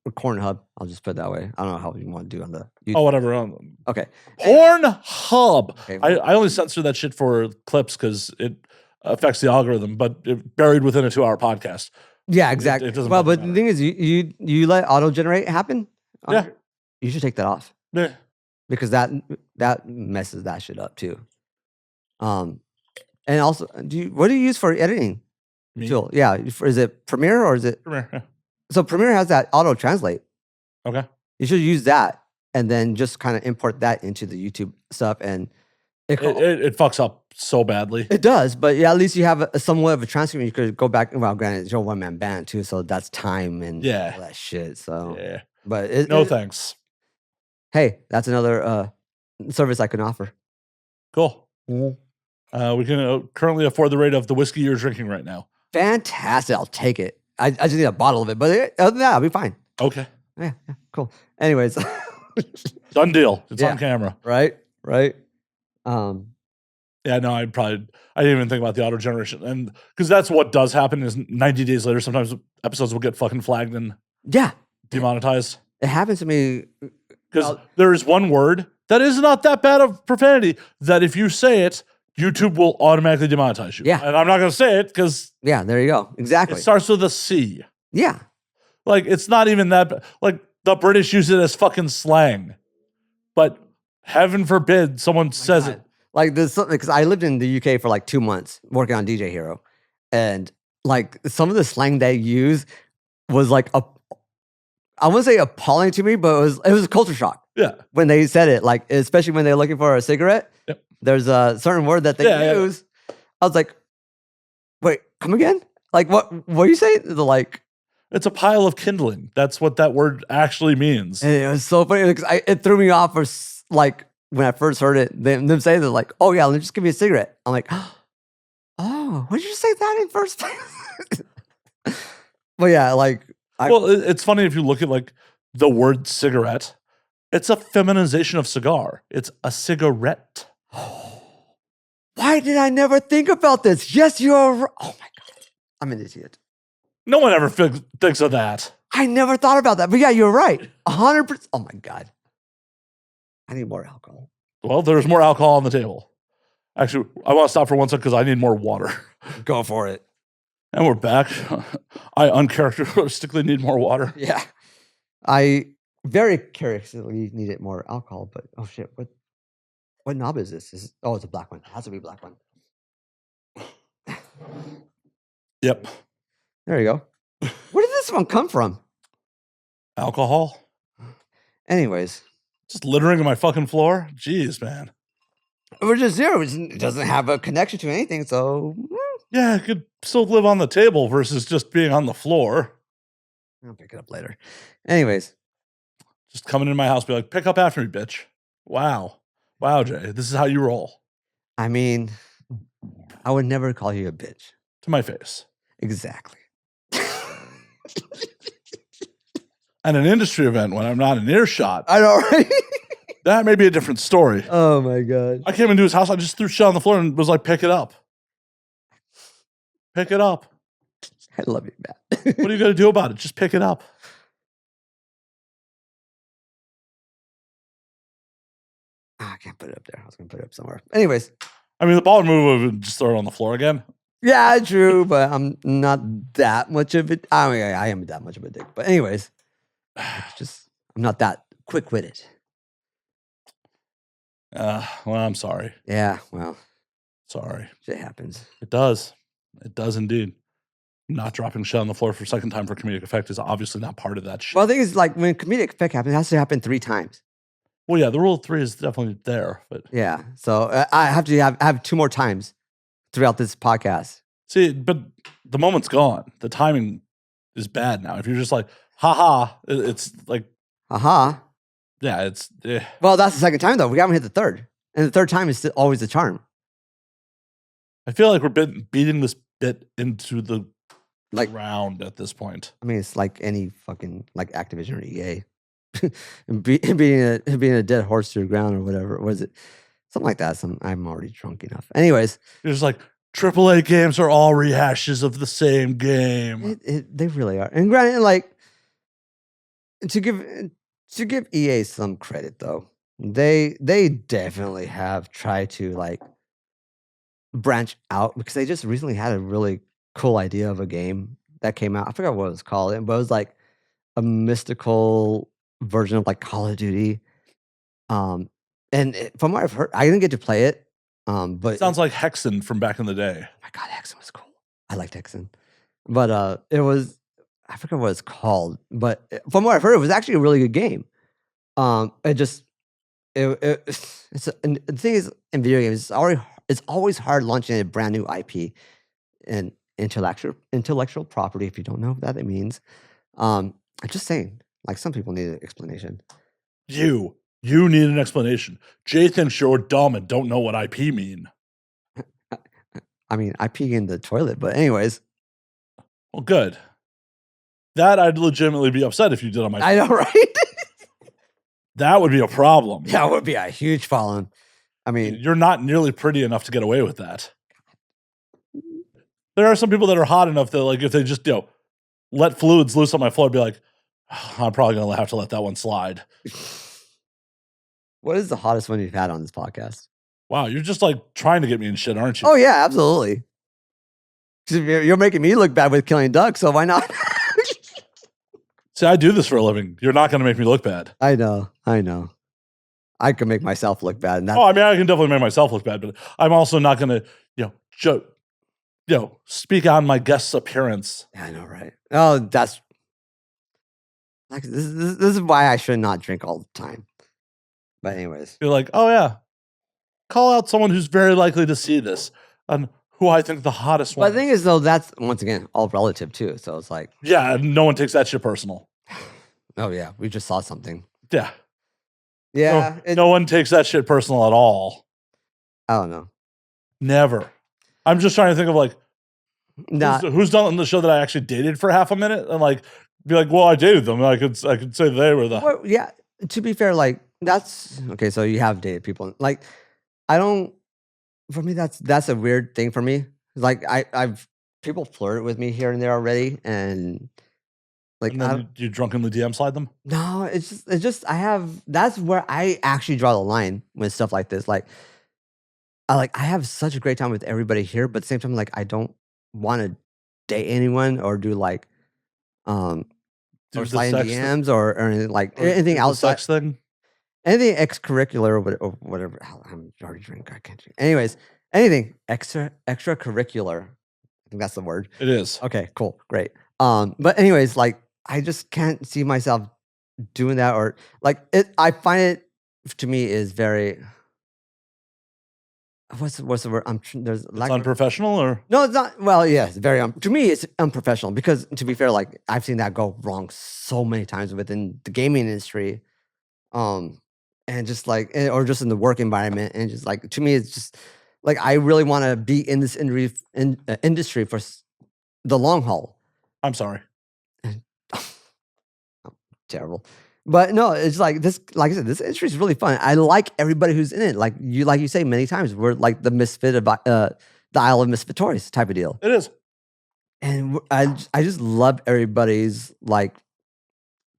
Pornhub. I'll just put it that way. I don't know how you want to do on the YouTube. Oh, whatever. Okay, Pornhub. Okay, I only censor that shit for clips because it affects the algorithm, but it buried within a 2-hour podcast. yeah, exactly. It doesn't well, fucking but the matter. thing is, you let auto generate happen. Yeah. You should take that off Yeah. because that messes that shit up too. And also, what do you use for editing Me. tool? Yeah, is it Premiere or is it? Premiere, yeah. So Premiere has that auto translate. Okay. You should use that and then just kind of import that into the YouTube stuff, and It fucks up so badly. it does. But yeah, at least you have a somewhat of a transcript. You could go back. Well, granted, it's your one man band too, so that's time and Yeah. all that shit. So, Yeah. but Thanks. Hey, that's another service I can offer. Cool. We can currently afford the rate of the whiskey you're drinking right now. Fantastic. I'll take it. I just need a bottle of it, but other than that, I'll be fine. Okay. Yeah, cool. Anyways, Done deal. It's Yeah. on camera. right. Yeah, no, I didn't even think about the auto generation, and because that's what does happen is 90 days later, sometimes episodes will get fucking flagged and Yeah, demonetized. it happens to me. Because there is one word that is not that bad of profanity that if you say it, YouTube will automatically demonetize you. Yeah. And I'm not going to say it because Yeah, there you go. Exactly. it starts with a C. Yeah. Like, it's not even that bad. Like, the British use it as fucking slang. But heaven forbid someone says it. Like there's something, because I lived in the UK for like 2 months working on DJ Hero, and like some of the slang they use was like I wouldn't say appalling to me, but it was a culture shock. Yeah. When they said it, like especially when they're looking for a cigarette. Yep. There's a certain word that they use. I was like, wait, come again? Like what are you saying? They're like, it's a pile of kindling. That's what that word actually means. And it was so funny because it threw me off for like when I first heard it. Them say they're like, "Oh yeah, just give me a cigarette." I'm like, "Oh, what did you say that in first place?" But yeah, like, well, it's funny if you look at like the word cigarette. It's a feminization of cigar. It's a cigarette. why did I never think about this? Yes, you're. Oh my god, I'm an idiot. No one ever thinks of that. I never thought about that. But yeah, you're right. 100%. Oh my god. I need more alcohol. Well, there's more alcohol on the table. Actually, I want to stop for 1 second because I need more water. Go for it. And we're back. I uncharacteristically need more water. Yeah. I very curiously needed more alcohol, but oh shit, what knob is this? It's a black one. It has to be a black one. Yep. There you go. Where did this one come from? Alcohol? Anyways. Just littering on my fucking floor? Jeez, man. We're just zero. It doesn't have a connection to anything, so. Yeah, it could still live on the table versus just being on the floor. I'll pick it up later. Anyways. Just coming into my house, be like, pick up after me, bitch. Wow. Wow, Jay. This is how you roll. I mean, I would never call you a bitch. To my face. Exactly. At an industry event when I'm not in earshot. I know, right? That may be a different story. Oh my god. I came into his house, I just threw shit on the floor and was like, pick it up. Pick it up. I love you, Matt. What are you going to do about it? Just pick it up. I can't put it up there. I was going to put it up somewhere. Anyways. I mean, the baller move would just throw it on the floor again. Yeah, true, but I'm not that much of it. I mean, I am that much of a dick. But anyways, it's just I'm not that quick-witted. Well, I'm sorry. Yeah, well. Sorry. Shit happens. It does. It does indeed. Not dropping shit on the floor for a second time for comedic effect is obviously not part of that shit. Well, the thing is, like, when comedic effect happens, it has to happen 3 times. Well, yeah, the rule of 3 is definitely there. But yeah, so I have to have 2 more times throughout this podcast. See, but the moment's gone. The timing is bad now. If you're just like, haha, it's like, aha. Yeah, it's. Well, that's the second time, though. We haven't hit the third. And the third time is always the charm. I feel like we're beating this bit into the ground at this point. I mean, it's like any fucking, like, Activision or EA. being a dead horse to the ground or whatever. Was it? Something like that. I'm already drunk enough. Anyways. It's like, AAA games are all rehashes of the same game. They really are. And granted, like, to give EA some credit, though, they definitely have tried to, like, branch out, because they just recently had a really cool idea of a game that came out. I forgot what it was called, but it was like a mystical version of, like, Call of Duty. And from what I've heard, I didn't get to play it. But it sounds like Hexen from back in the day. Oh my God, Hexen was cool. I liked Hexen, but it was, I forget what it's called. But from what I've heard, it was actually a really good game. And the thing is, in video games, it's always hard launching a brand new IP and intellectual property. If you don't know what that means, I'm just saying, like, some people need an explanation. You need an explanation. Jay thinks you're dumb and don't know what IP mean. I mean, I pee in the toilet, but anyways. Well, good. That I'd legitimately be upset if you did on my. I know, right? That would be a problem. That would be a huge problem. I mean, you're not nearly pretty enough to get away with that. There are some people that are hot enough that, like, if they just let fluids loose on my floor, I'd be like, oh, I'm probably gonna have to let that one slide. What is the hottest one you've had on this podcast? Wow, you're just, like, trying to get me in shit, aren't you? Oh, yeah, absolutely. You're making me look bad with killing ducks, so why not? See, I do this for a living. You're not going to make me look bad. I know. I can make myself look bad. And I mean, I can definitely make myself look bad, but I'm also not going to, speak on my guest's appearance. Yeah, I know, right? Oh, that's like this is why I should not drink all the time. But anyways, you're like, oh yeah, call out someone who's very likely to see this and who I think the hottest one. But the thing is, though, that's once again all relative too. So it's like, yeah, no one takes that shit personal. Oh yeah, we just saw something. Yeah, yeah. No one takes that shit personal at all. I don't know. Never. I'm just trying to think of, like, who's done on the show that I actually dated for half a minute and, like, be like, well, I dated them. I could say they were the. Well, yeah. To be fair, like, that's okay. So you have dated people. Like, I don't. For me, that's a weird thing for me. Like, I've people flirted with me here and there already, and like, and then you drunkenly DM slide them. No, it's just I have. That's where I actually draw the line with stuff like this. Like, I have such a great time with everybody here, but at the same time, like, I don't want to date anyone or do like, or slide in DMs or anything, like, anything outside. Sex thing? Anything extracurricular or whatever. I'm already drinking. I can't drink. Anyways, anything extracurricular. I think that's the word. It is. Okay, cool. Great. But anyways, like, I just can't see myself doing that, or like it. I find it, to me, is very. What's the word? There's it's unprofessional, or no, it's not. Well, yeah, it's very. To me, it's unprofessional because, to be fair, like, I've seen that go wrong so many times within the gaming industry, and just like, or just in the work environment, and just like, to me, it's just like, I really want to be in this industry for the long haul. I'm sorry. Terrible. But no, it's like this. Like I said, this industry is really fun. I like everybody who's in it. Like you say many times, we're like the misfit of the Isle of Misfit Toys type of deal. It is. And I just love everybody's like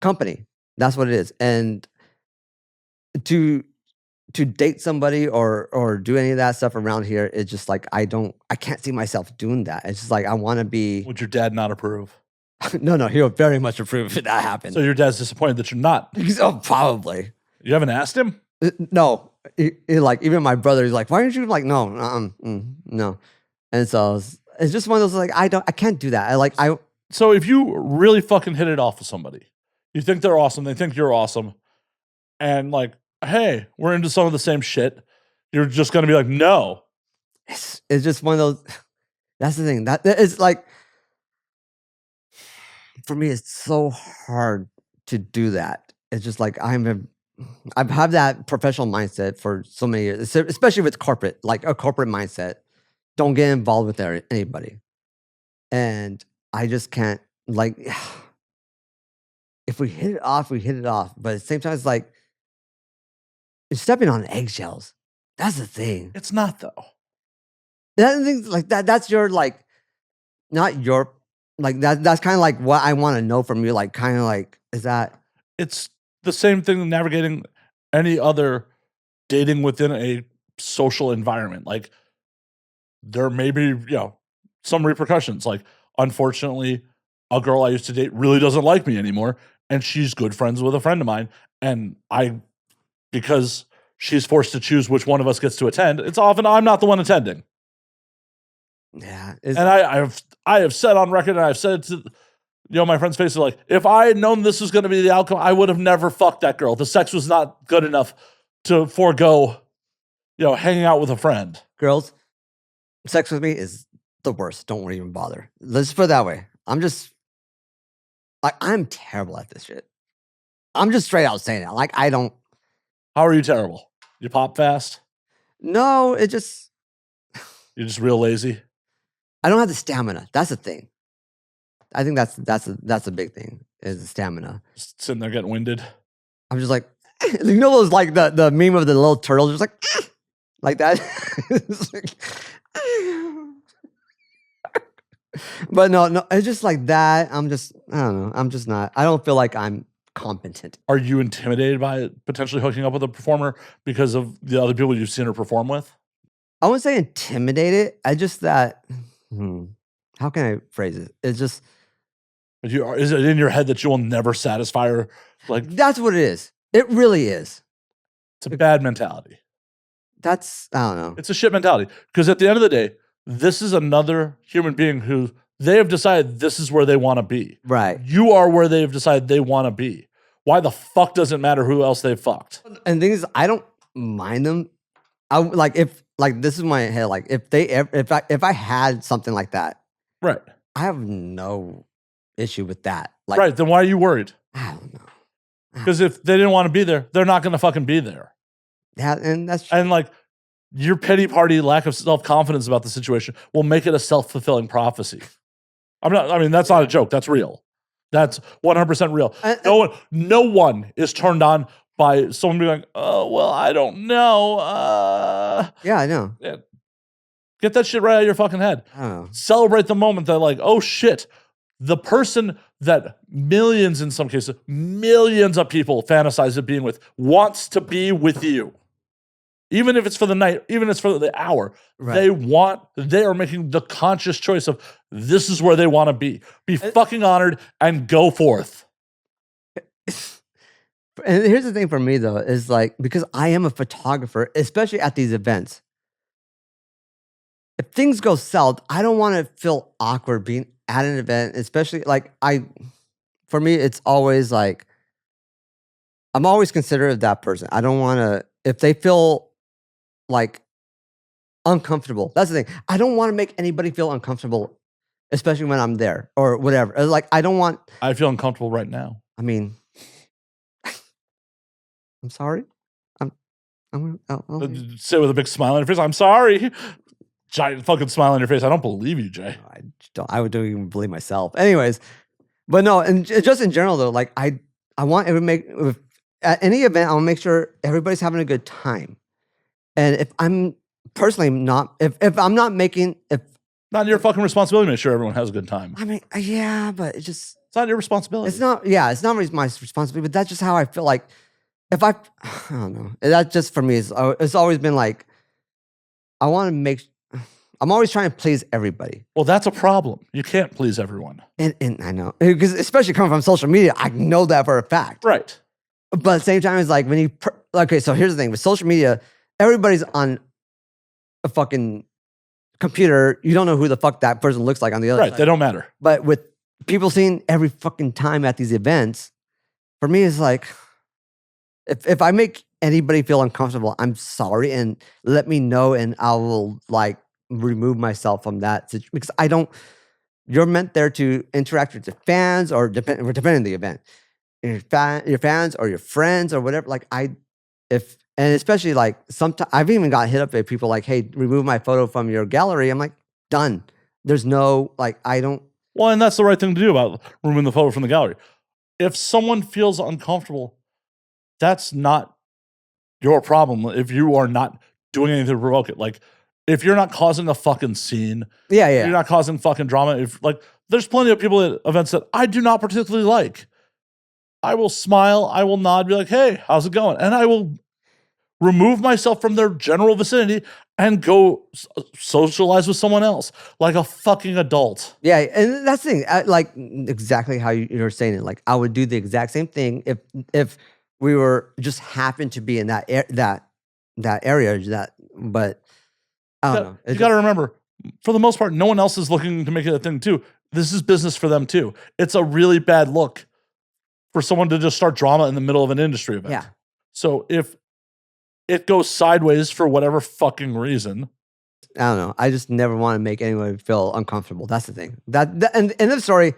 company. That's what it is. And to date somebody or do any of that stuff around here, it's just like I can't see myself doing that. It's just like I want to be. Would your dad not approve? No, he'll very much approve if that happened. So your dad's disappointed that you're not. Oh, probably. You haven't asked him? No, like even my brother is like, why aren't you like no, no, and so it's just one of those like I can't do that. So if you really fucking hit it off with somebody, you think they're awesome, they think you're awesome, and like, hey, we're into some of the same shit, you're just gonna be like, no. It's just one of those. That's the thing. That is like, for me, it's so hard to do that. It's just like I've had that professional mindset for so many years, especially with corporate, like a corporate mindset. Don't get involved with anybody, and I just can't like. If we hit it off, we hit it off. But at the same time, it's like you're stepping on eggshells. That's the thing. It's not though. That things like that. That's your like, not your like that. That's kind of like what I want to know from you. Like, kind of like, is that? It's the same thing navigating any other dating within a social environment. Like, there may be, some repercussions. Like, unfortunately, a girl I used to date really doesn't like me anymore, and she's good friends with a friend of mine. And because she's forced to choose which one of us gets to attend, it's often I'm not the one attending. Yeah. And I have said on record, and I've said to my friend's face, like, if I had known this was going to be the outcome, I would have never fucked that girl. The sex was not good enough to forego, hanging out with a friend. Girls, sex with me is the worst. Don't even bother. Let's put it that way. I'm terrible at this shit. I'm just straight out saying it. Like, I don't. How are you terrible? You pop fast? No, You're just real lazy? I don't have the stamina. That's the thing. I think that's a big thing, is the stamina. Just sitting there getting winded. I'm just like, those like the meme of the little turtle, just like that. But no, it's just like that. I don't know. I'm just not. I don't feel like I'm competent. Are you intimidated by potentially hooking up with a performer because of the other people you've seen her perform with? I wouldn't say intimidated. I just that. How can I phrase it? It's just. Is it in your head that you will never satisfy her? Like, that's what it is. It really is. It's a bad mentality. I don't know. It's a shit mentality. Because at the end of the day, this is another human being who they have decided this is where they want to be. Right. You are where they've decided they want to be. Why the fuck does it matter who else they've fucked? And the thing is, I don't mind them. This is my head. Like, if I had something like that, right, I have no issue with that. Like, right, then why are you worried? I don't know. Because if they didn't want to be there, they're not going to fucking be there. Yeah, and that's true. And like, your pity party lack of self-confidence about the situation will make it a self-fulfilling prophecy. That's not a joke. That's real. That's 100% real. No one is turned on by someone being like, oh, well, I don't know. Yeah, I know. Yeah. Get that shit right out of your fucking head. I don't know. Celebrate the moment that, like, oh shit, the person that millions, in some cases, millions of people fantasize of being with wants to be with you. Even if it's for the night, even if it's for the hour, right. They are making the conscious choice of this is where they want to be. Be fucking honored and go forth. And here's the thing for me, though, is like, because I am a photographer, especially at these events, if things go south, I don't want to feel awkward being at an event, especially like for me, it's always like, I'm always considerate of that person. I don't want to, if they feel like uncomfortable. That's the thing. I don't want to make anybody feel uncomfortable, especially when I'm there or whatever. Like, I feel uncomfortable right now. I mean, I'm sorry. Say with a big smile on your face, I'm sorry. Giant fucking smile on your face. I don't believe you, Jay. I don't even believe myself. Anyways, but no, and just in general though, like I want at any event, I want to make sure everybody's having a good time. And if I'm personally not, if I'm not making, if Not your fucking responsibility to make sure everyone has a good time. I mean, yeah, but It's not your responsibility. It's not my responsibility, but that's just how I feel like I don't know. That just for me it's always been like, I want to I'm always trying to please everybody. Well, that's a problem. You can't please everyone. And I know, because especially coming from social media, I know that for a fact. Right. But at the same time, it's like when okay, so here's the thing with social media, everybody's on a fucking computer. You don't know who the fuck that person looks like on the other side. Right. They don't matter. But with people seeing every fucking time at these events, for me, it's like, if I make anybody feel uncomfortable, I'm sorry, and let me know, and I will like remove myself from that situation, because I don't. You're meant there to interact with the fans, or depending on the event, your fans or your friends or whatever. Like and especially like sometimes I've even got hit up by people like, "Hey, remove my photo from your gallery." I'm like, done. There's no like, I don't. Well, and that's the right thing to do about removing the photo from the gallery. If someone feels uncomfortable, that's not your problem. If you are not doing anything to provoke it, like if you're not causing a fucking scene, you're not causing fucking drama. If like, there's plenty of people at events that I do not particularly like. I will smile, I will nod, be like, "Hey, how's it going?" And I will remove myself from their general vicinity and go socialize with someone else like a fucking adult. Yeah, and that's the thing. Like exactly how you're saying it. Like I would do the exact same thing if we were just happened to be in that area. But I don't know. You got to remember, for the most part, no one else is looking to make it a thing too. This is business for them too. It's a really bad look for someone to just start drama in the middle of an industry event. Yeah. So if it goes sideways for whatever fucking reason, I don't know. I just never want to make anyone feel uncomfortable. That's the thing. And in the story,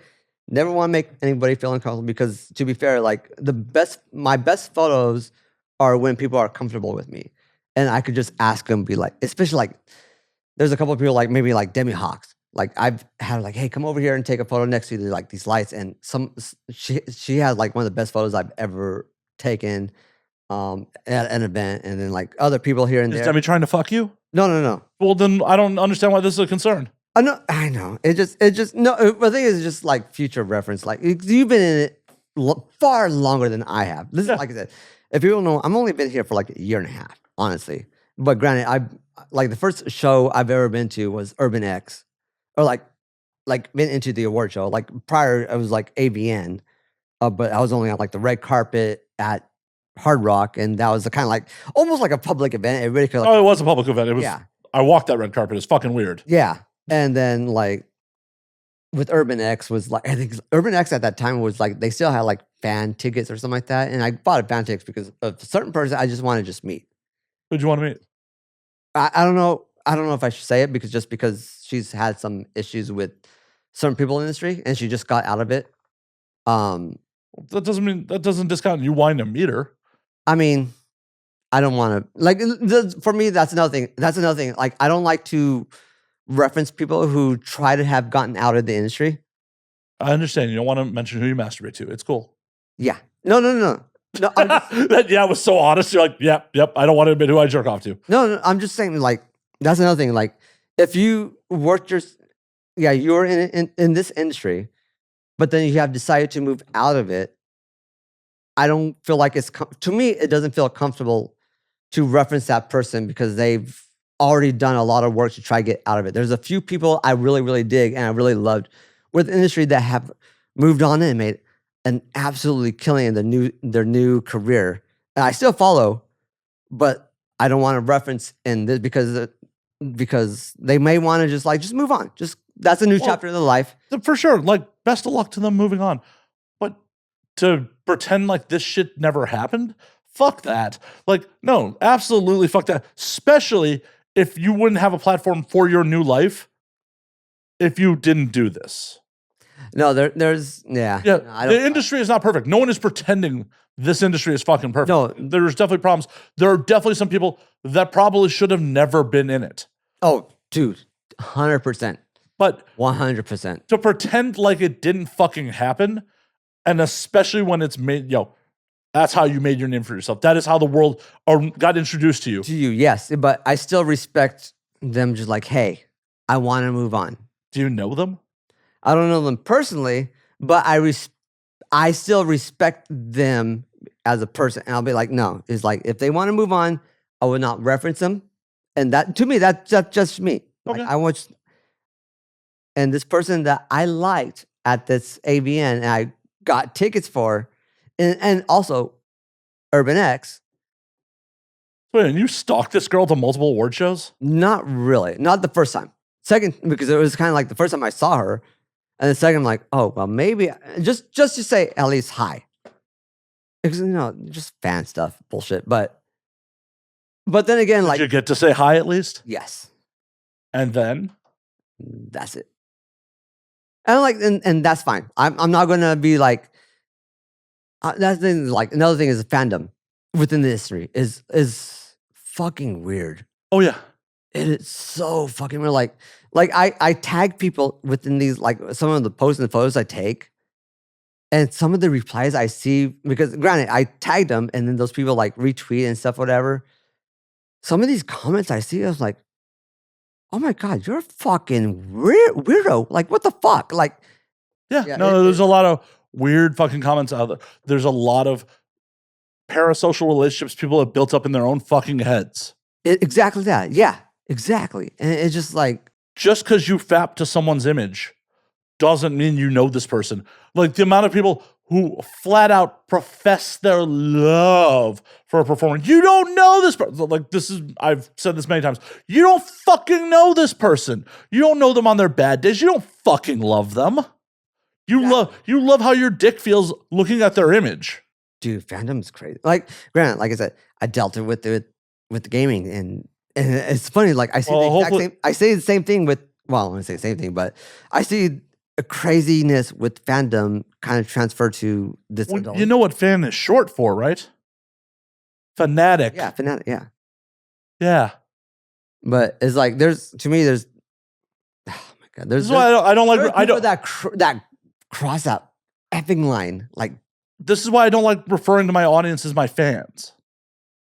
never want to make anybody feel uncomfortable, because to be fair, like my best photos are when people are comfortable with me, and I could just ask them, be like, especially like, there's a couple of people like maybe like Demi Hawks. Like I've had like, "Hey, come over here and take a photo next to like these lights," and she has like one of the best photos I've ever taken at an event, and then like other people here and there. Is Demi trying to fuck you? No. Well, then I don't understand why this is a concern. I know. It just no. I think it's just like future reference. Like you've been in it far longer than I have. This is like I said. If you don't know, I've only been here for like a year and a half, honestly. But granted, like the first show I've ever been to was Urban X, or like been into the award show. Like prior, I was like AVN, but I was only on like the red carpet at Hard Rock, and that was the kind of like almost like a public event. Everybody could. Like, it was a public event. It was. Yeah. I walked that red carpet. It's fucking weird. Yeah, and then like with Urban X was like, I think Urban X at that time was like they still had like fan tickets or something like that, and I bought a fan tickets because of a certain person I just wanted to just meet. Who'd you want to meet? I don't know. I don't know if I should say it because she's had some issues with certain people in the industry, and she just got out of it. That doesn't discount you wanting to meet her. I mean, I don't want to like. For me, that's another thing. Like, I don't like to reference people who try to have gotten out of the industry. I understand. You don't want to mention who you masturbate to. It's cool. Yeah. No. That was so honest. You're like, yep. I don't want to admit who I jerk off to. No. I'm just saying, like, that's another thing. Like, if you worked you're in this industry, but then you have decided to move out of it. I don't feel like to me, it doesn't feel comfortable to reference that person because they've already done a lot of work to try to get out of it. There's a few people I really, really dig and I really loved with the industry that have moved on and made an absolutely killing in their new career. And I still follow, but I don't want to reference in this because they may want to just move on. That's a new chapter of their life. For sure. Like, best of luck to them moving on. But to pretend like this shit never happened, fuck that. Like, no, absolutely fuck that. Especially if you wouldn't have a platform for your new life if you didn't do this. No, there's. The industry is not perfect. No one is pretending this industry is fucking perfect. No, there's definitely problems. There are definitely some people that probably should have never been in it. Oh, dude, 100%. But 100%. To pretend like it didn't fucking happen, and especially when it's made, that's how you made your name for yourself. That is how the world got introduced to you. To you, yes. But I still respect them just like, hey, I want to move on. Do you know them? I don't know them personally, but I still respect them as a person. And I'll be like, no, it's like if they want to move on, I will not reference them. And that to me, that's just me. Like Okay. I watched, and this person that I liked at this AVN and I got tickets for, and also Urban X. Wait, and you stalked this girl to multiple award shows? Not really. Not the first time. Second, because it was kind of like the first time I saw her. And the second, I'm like, oh, well, maybe just to say at least hi. Because, just fan stuff, bullshit. But then again, Did you get to say hi at least? Yes. And then? That's it. And that's fine. I'm not going to be like, that thing, like, another thing is fandom within the industry is fucking weird. Oh, yeah. It is so fucking weird. Like I tag people within these, like some of the posts and the photos I take, and some of the replies I see, because granted, I tagged them and then those people like retweet and stuff, whatever. Some of these comments I see, I was like, oh my God, you're a fucking weirdo. Like, what the fuck? Like, yeah, no, there's a lot of weird fucking comments out there. There's a lot of parasocial relationships people have built up in their own fucking heads. Exactly that. Yeah, exactly. And it's just like, just because you fap to someone's image doesn't mean you know this person. Like the amount of people who flat out profess their love for a performer. You don't know this person. Like I've said this many times. You don't fucking know this person. You don't know them on their bad days. You don't fucking love them. You love how your dick feels looking at their image. Dude, fandom's crazy. Like, granted, like I said, I dealt with the gaming, and it's funny. Like I see I say the same thing with. Well, I want to say the same thing, but I see a craziness with fandom kind of transfer to this. Well, you know what fan is short for, right? Fanatic. Yeah, fanatic. Yeah. Yeah. But it's like there's oh my God, this is why I don't like that cross out effing line. Like, this is why I don't like referring to my audience as my fans.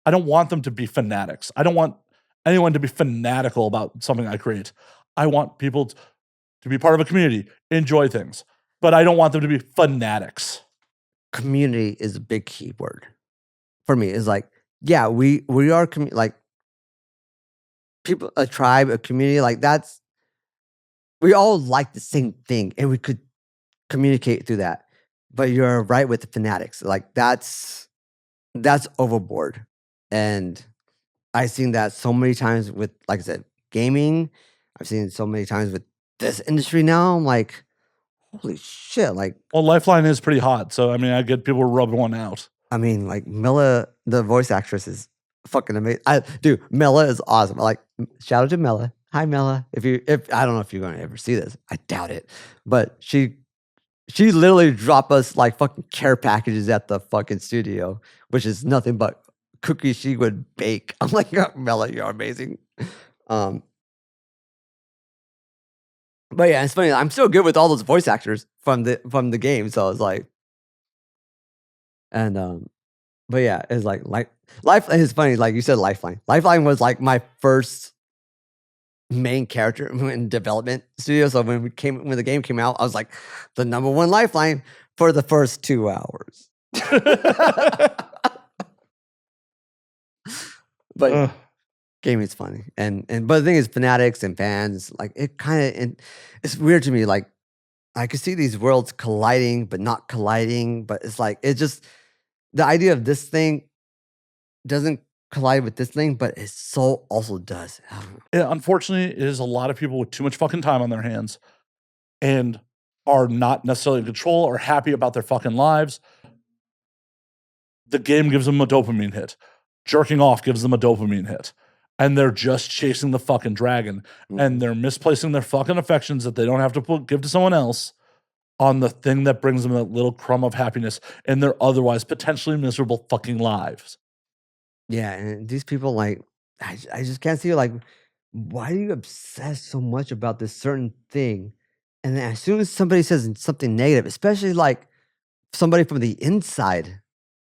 I don't want them to be fanatics. I don't want anyone to be fanatical about something I create. I want people to be part of a community, enjoy things, but I don't want them to be fanatics. Community is a big key word for me. It's like, yeah, we are like people, a tribe, a community. Like we all like the same thing, and we could communicate through that. But you're right with the fanatics. Like that's overboard, and I've seen that so many times with, like I said, gaming. I've seen it so many times with this industry now. I'm like, holy shit. Like, well, Lifeline is pretty hot. So, I mean, I get people rubbing one out. I mean, like Mela, the voice actress, is fucking amazing. Dude, Mela is awesome. Like, shout out to Mela. Hi, Mela. If I don't know if you're going to ever see this. I doubt it. But she literally dropped us like fucking care packages at the fucking studio, which is nothing but cookies she would bake. I'm like, oh, Mela, you're amazing. But yeah, it's funny. I'm still good with all those voice actors from the game. So I was like, and but yeah, it's like Lifeline is funny. Like you said, Lifeline. Lifeline was like my first main character in development studio. So when the game came out, I was like the number one Lifeline for the first 2 hours. But gaming's funny, and but the thing is, fanatics and fans, like it kind of, it's weird to me. Like I could see these worlds colliding, but not colliding. But it's like it's just the idea of this thing doesn't collide with this thing, but it so also does. Yeah, unfortunately, it is a lot of people with too much fucking time on their hands, and are not necessarily in control or happy about their fucking lives. The game gives them a dopamine hit. Jerking off gives them a dopamine hit. And they're just chasing the fucking dragon. And they're misplacing their fucking affections that they don't have to give to someone else on the thing that brings them that little crumb of happiness in their otherwise potentially miserable fucking lives. Yeah, and these people, like, I just can't see, like, why do you obsess so much about this certain thing? And then as soon as somebody says something negative, especially like somebody from the inside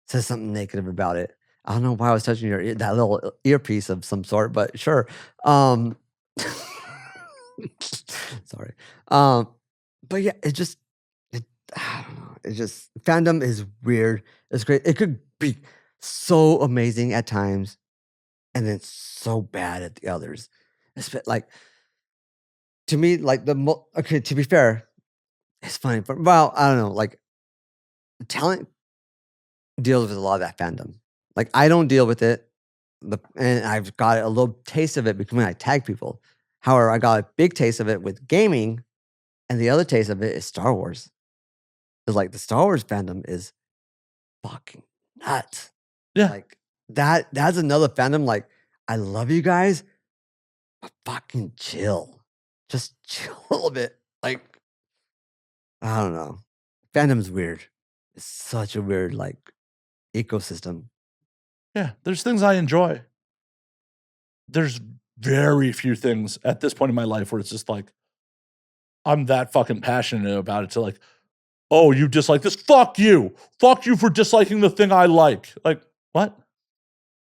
says something negative about it. I don't know why I was touching that little earpiece of some sort, but sure. Sorry. But yeah, it, I don't know. It just fandom is weird. It's great. It could be so amazing at times, and then so bad at the others. Like to me, like okay. To be fair, it's funny, but well, I don't know. Like talent deals with a lot of that fandom. Like I don't deal with it, and I've got a little taste of it because when I tag people. However, I got a big taste of it with gaming, and the other taste of it is Star Wars. It's like the Star Wars fandom is fucking nuts. Yeah. Like that's another fandom. Like I love you guys, but fucking chill. Just chill a little bit. Like I don't know. Fandom's weird. It's such a weird like ecosystem. Yeah. There's things I enjoy. There's very few things at this point in my life where it's just like, I'm that fucking passionate about it to like, oh, you dislike this? Fuck you. Fuck you for disliking the thing I like. Like, what?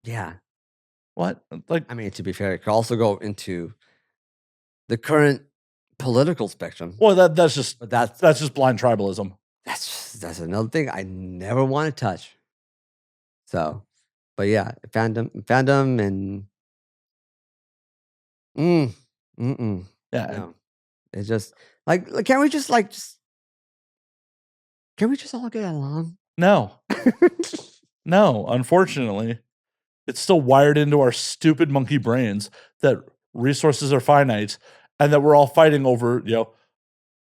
Yeah. What? Like, I mean, to be fair, it could also go into the current political spectrum. well, that's just But that's just blind tribalism. that's another thing I never want to touch. So, but yeah, fandom, and Yeah. no, it's just like can we just can we just all get along? No. No, unfortunately, it's still wired into our stupid monkey brains that resources are finite and that we're all fighting over,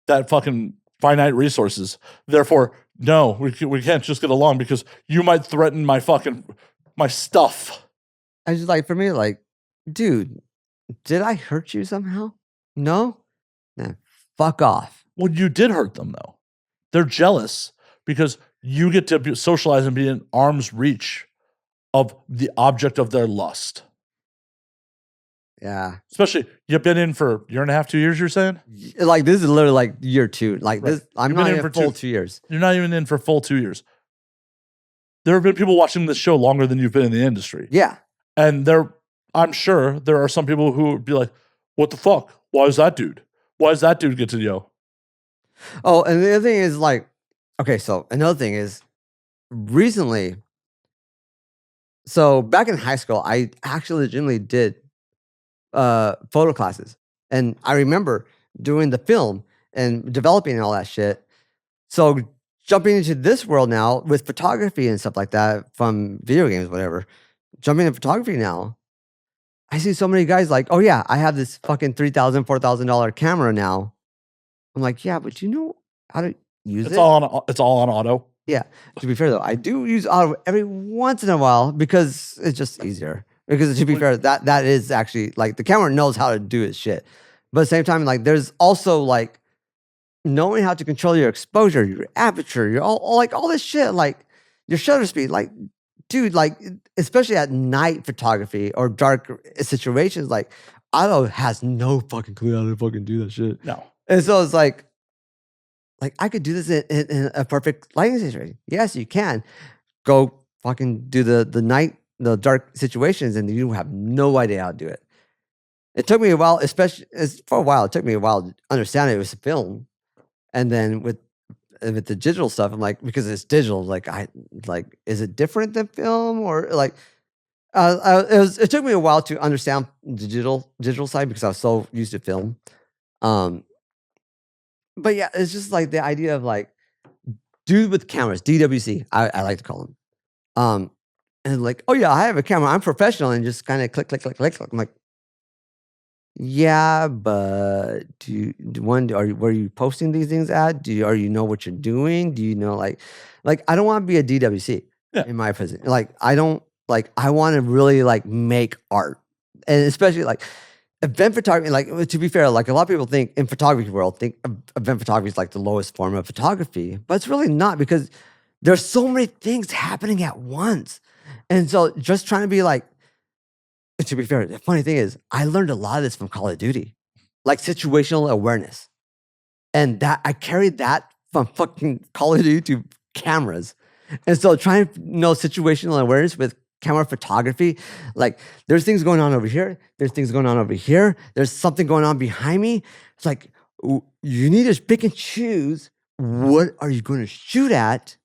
that fucking finite resources. Therefore, no, we can't just get along because you might threaten my stuff. I just like for me, like, dude, did I hurt you somehow? No? Nah, fuck off. Well, you did hurt them though. They're jealous because you get to socialize and be in arm's reach of the object of their lust. Yeah. Especially, you've been in for a year and a half, 2 years, you're saying? Like, this is literally like year 2. Like, Right. this, I'm You've not been in even for full 2 2 years. You're not even in for full 2 years. There have been people watching this show longer than you've been in the industry. Yeah. And I'm sure there are some people who would be like, what the fuck? Why is that dude? Why does that dude get to yo? Oh, and the other thing is like, okay, so another thing is recently, so back in high school, I actually legitimately did photo classes. And I remember doing the film and developing all that shit. So jumping into this world now with photography and stuff like that from video games, whatever, jumping into photography now, I see so many guys like, oh yeah, I have this fucking $3,000, $4,000 camera now. I'm like, yeah, but you know how to use It's it? it's all on auto. Yeah. To be fair though, I do use auto every once in a while because it's just easier. Because to be fair, that is actually like the camera knows how to do its shit. But at the same time, like there's also like knowing how to control your exposure, your aperture, your all this shit, like your shutter speed, like dude, like especially at night photography or dark situations, like auto has no fucking clue how to fucking do that shit. No. And so it's like I could do this in a perfect lighting situation. Yes, you can go fucking do the dark situations, and you have no idea how to do it. It took me a while, especially for a while. It took me a while to understand it was a film, and then with the digital stuff, I'm like, because it's digital, like is it different than film or like? It took me a while to understand the digital side because I was so used to film. But yeah, it's just like the idea of like dude with cameras, DWC, I like to call them. And like, oh yeah, I have a camera. I'm professional, and just kind of click, click, click, click, click. I'm like, yeah, but where are you posting these things at? Are you know what you're doing? Do you know like I don't want to be a DWC in my position. Like I don't like I want to really like make art, and especially like event photography. Like to be fair, like a lot of people think in photography world think event photography is like the lowest form of photography, but it's really not because there's so many things happening at once. And so just trying to be like, to be fair, the funny thing is I learned a lot of this from Call of Duty, like situational awareness. And that I carried that from fucking Call of Duty to cameras. And so trying to know situational awareness with camera photography. Like there's things going on over here. There's things going on over here. There's something going on behind me. It's like you need to pick and choose what are you going to shoot at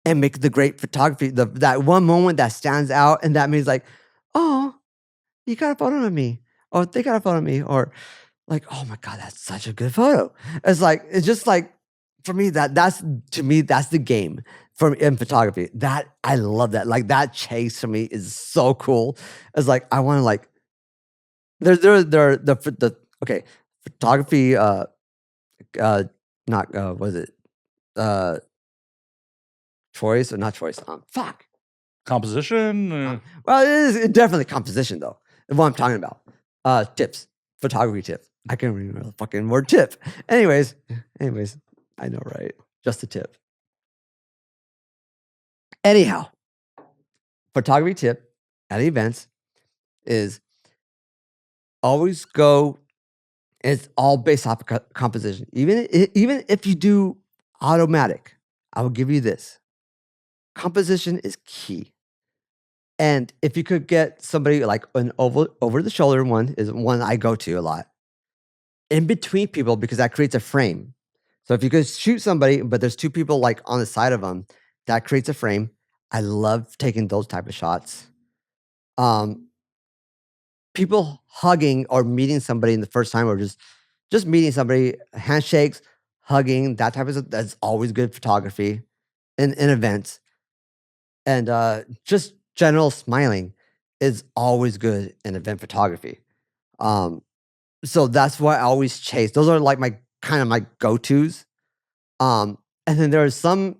and make the great photography. That one moment that stands out, and that means like, oh, you got a photo of me, or they got a photo of me, or like, oh my God, that's such a good photo. It's just like for me that's the game in photography. That I love that. Like that chase for me is so cool. It's like I want to like the okay photography not what is it uh choice or not choice fuck Composition. well it is definitely composition though is what I'm talking about. Tips, photography tips. I can't remember the fucking word tip. Anyways, I know, right? Just a tip. Anyhow, photography tip at events is always go. It's all based off of composition. Even if you do automatic, I will give you this. Composition is key. And if you could get somebody like an over the shoulder one is one I go to a lot. In between people, because that creates a frame. So if you could shoot somebody, but there's two people like on the side of them, that creates a frame. I love taking those type of shots. People hugging or meeting somebody in the first time, or just meeting somebody, handshakes, hugging, that type of stuff. That's always good photography in events. And just general smiling is always good in event photography. So that's why I always chase. Those are like my kind of my go-tos. And then there are some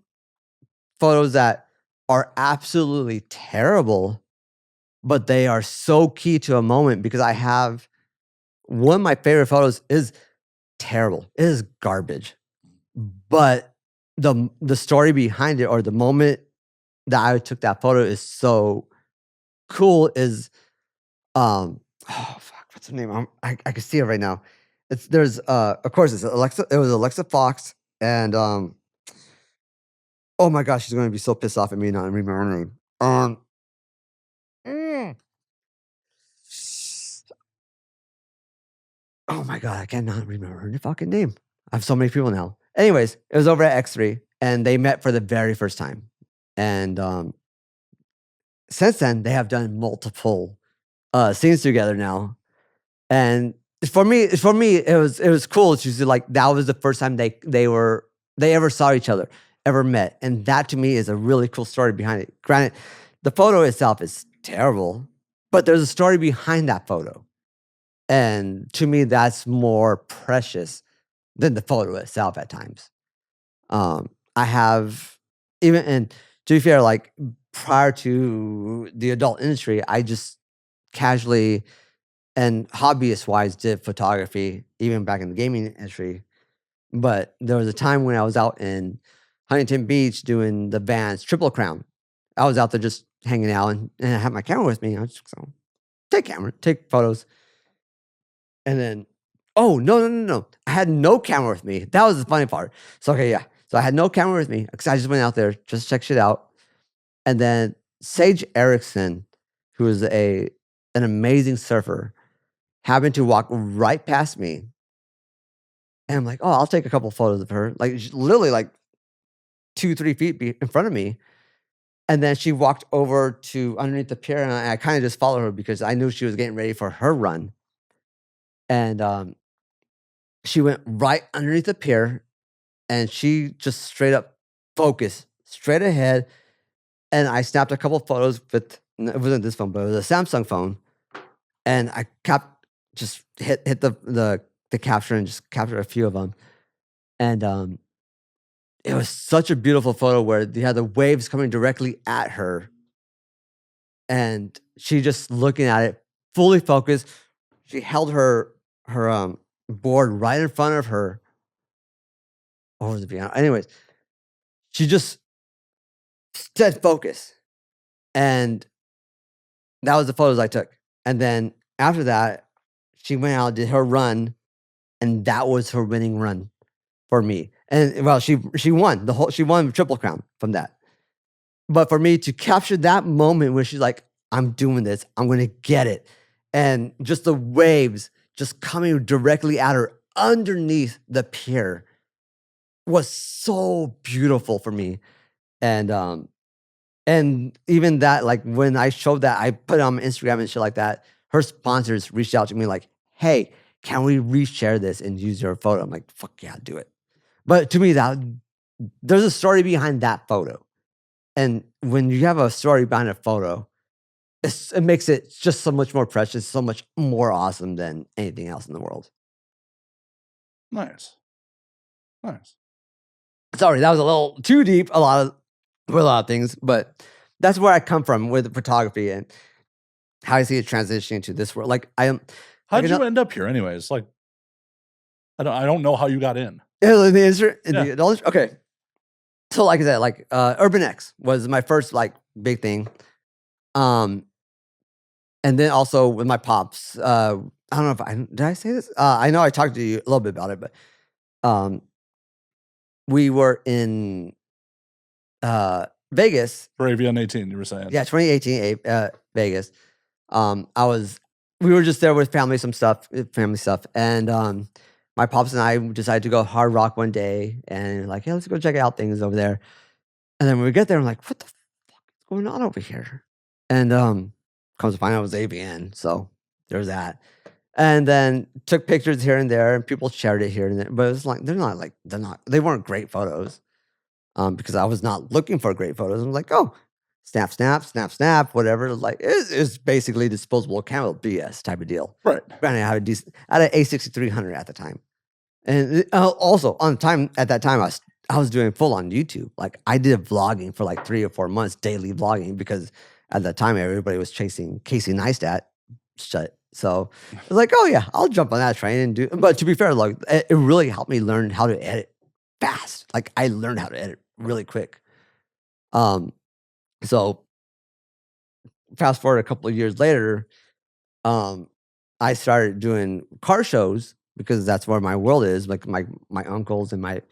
photos that are absolutely terrible, but they are so key to a moment because I have one of my favorite photos is terrible. It is garbage. But the story behind it or the moment that I took that photo is so cool is oh fuck, what's her name? I can see it right now. There's of course it's Alexa. It was Alexa Fox and oh my gosh, she's going to be so pissed off at me not remembering her name. Mm. Oh my God, I cannot remember her fucking name. I have so many people now. Anyways, it was over at X3 and they met for the very first time. And since then, they have done multiple scenes together now. And for me, it was cool. It's usually like that was the first time they ever saw each other, ever met. And that to me is a really cool story behind it. Granted, the photo itself is terrible, but there's a story behind that photo. And to me, that's more precious than the photo itself at times. I have even and to be fair, like prior to the adult industry, I just casually and hobbyist wise did photography, even back in the gaming industry. But there was a time when I was out in Huntington Beach doing the band's Triple Crown. I was out there just hanging out and I had my camera with me. I was just so take photos. And then, oh, no. I had no camera with me. That was the funny part. So, okay, yeah. So I had no camera with me because I just went out there just to check shit out. And then Sage Erickson, who is an amazing surfer, happened to walk right past me. And I'm like, oh, I'll take a couple photos of her. Like literally like 2-3 feet in front of me. And then she walked over to underneath the pier and I kind of just followed her because I knew she was getting ready for her run. And she went right underneath the pier and she just straight up focused straight ahead. And I snapped a couple photos with, it wasn't this phone, but it was a Samsung phone. And I just hit the capture and just captured a few of them. And it was such a beautiful photo where you had the waves coming directly at her. And she just looking at it, fully focused. She held her board right in front of her over the piano. Anyways, she just stayed focused. And that was the photos I took. And then after that, she went out, did her run, and that was her winning run for me. And well, she won she won Triple Crown from that. But for me to capture that moment where she's like, "I'm doing this. I'm gonna get it," and just the waves just coming directly at her underneath the pier was so beautiful for me. And and even that, like when I showed that, I put it on my Instagram and shit like that. Her sponsors reached out to me like, "Hey, can we reshare this and use your photo?" I'm like, "Fuck yeah, do it." But to me, that there's a story behind that photo. And when you have a story behind a photo, it makes it just so much more precious, so much more awesome than anything else in the world. Nice. Nice. Sorry, that was a little too deep, with a lot of things, but that's where I come from with photography and how I see it transitioning to this world. Like I am How'd like you end up here anyways? Like, I don't know how you got in. in the insert in Yeah. the knowledge. Okay. So like I said, like Urban X was my first like big thing. Um and then also with my pops, I don't know if did I say this? I know I talked to you a little bit about it, but um we were in Vegas. For AVN 18, you were saying. Yeah, 2018 Vegas. I was we were just there with family stuff, and my pops and I decided to go hard rock one day, and like, hey, let's go check out things over there. And then when we get there, I'm like, what the fuck is going on over here? And comes to find out it was AVN, so there's that. And then took pictures here and there, and people shared it here and there. But it's like they weren't great photos. Because I was not looking for great photos. I'm like, oh, snap, snap, snap, snap, whatever. Like it's basically disposable camera BS type of deal. Right. Granted, I had an A6300 at the time, and also on time at that time, I was doing full on YouTube. Like I did vlogging for like 3 or 4 months, daily vlogging, because at that time everybody was chasing Casey Neistat shit. So I was like, oh yeah, I'll jump on that train and do. But to be fair, like it really helped me learn how to edit fast. Like I learned how to edit really quick. Um, so fast forward a couple of years later, um, I started doing car shows because that's where my world is. Like my uncles and like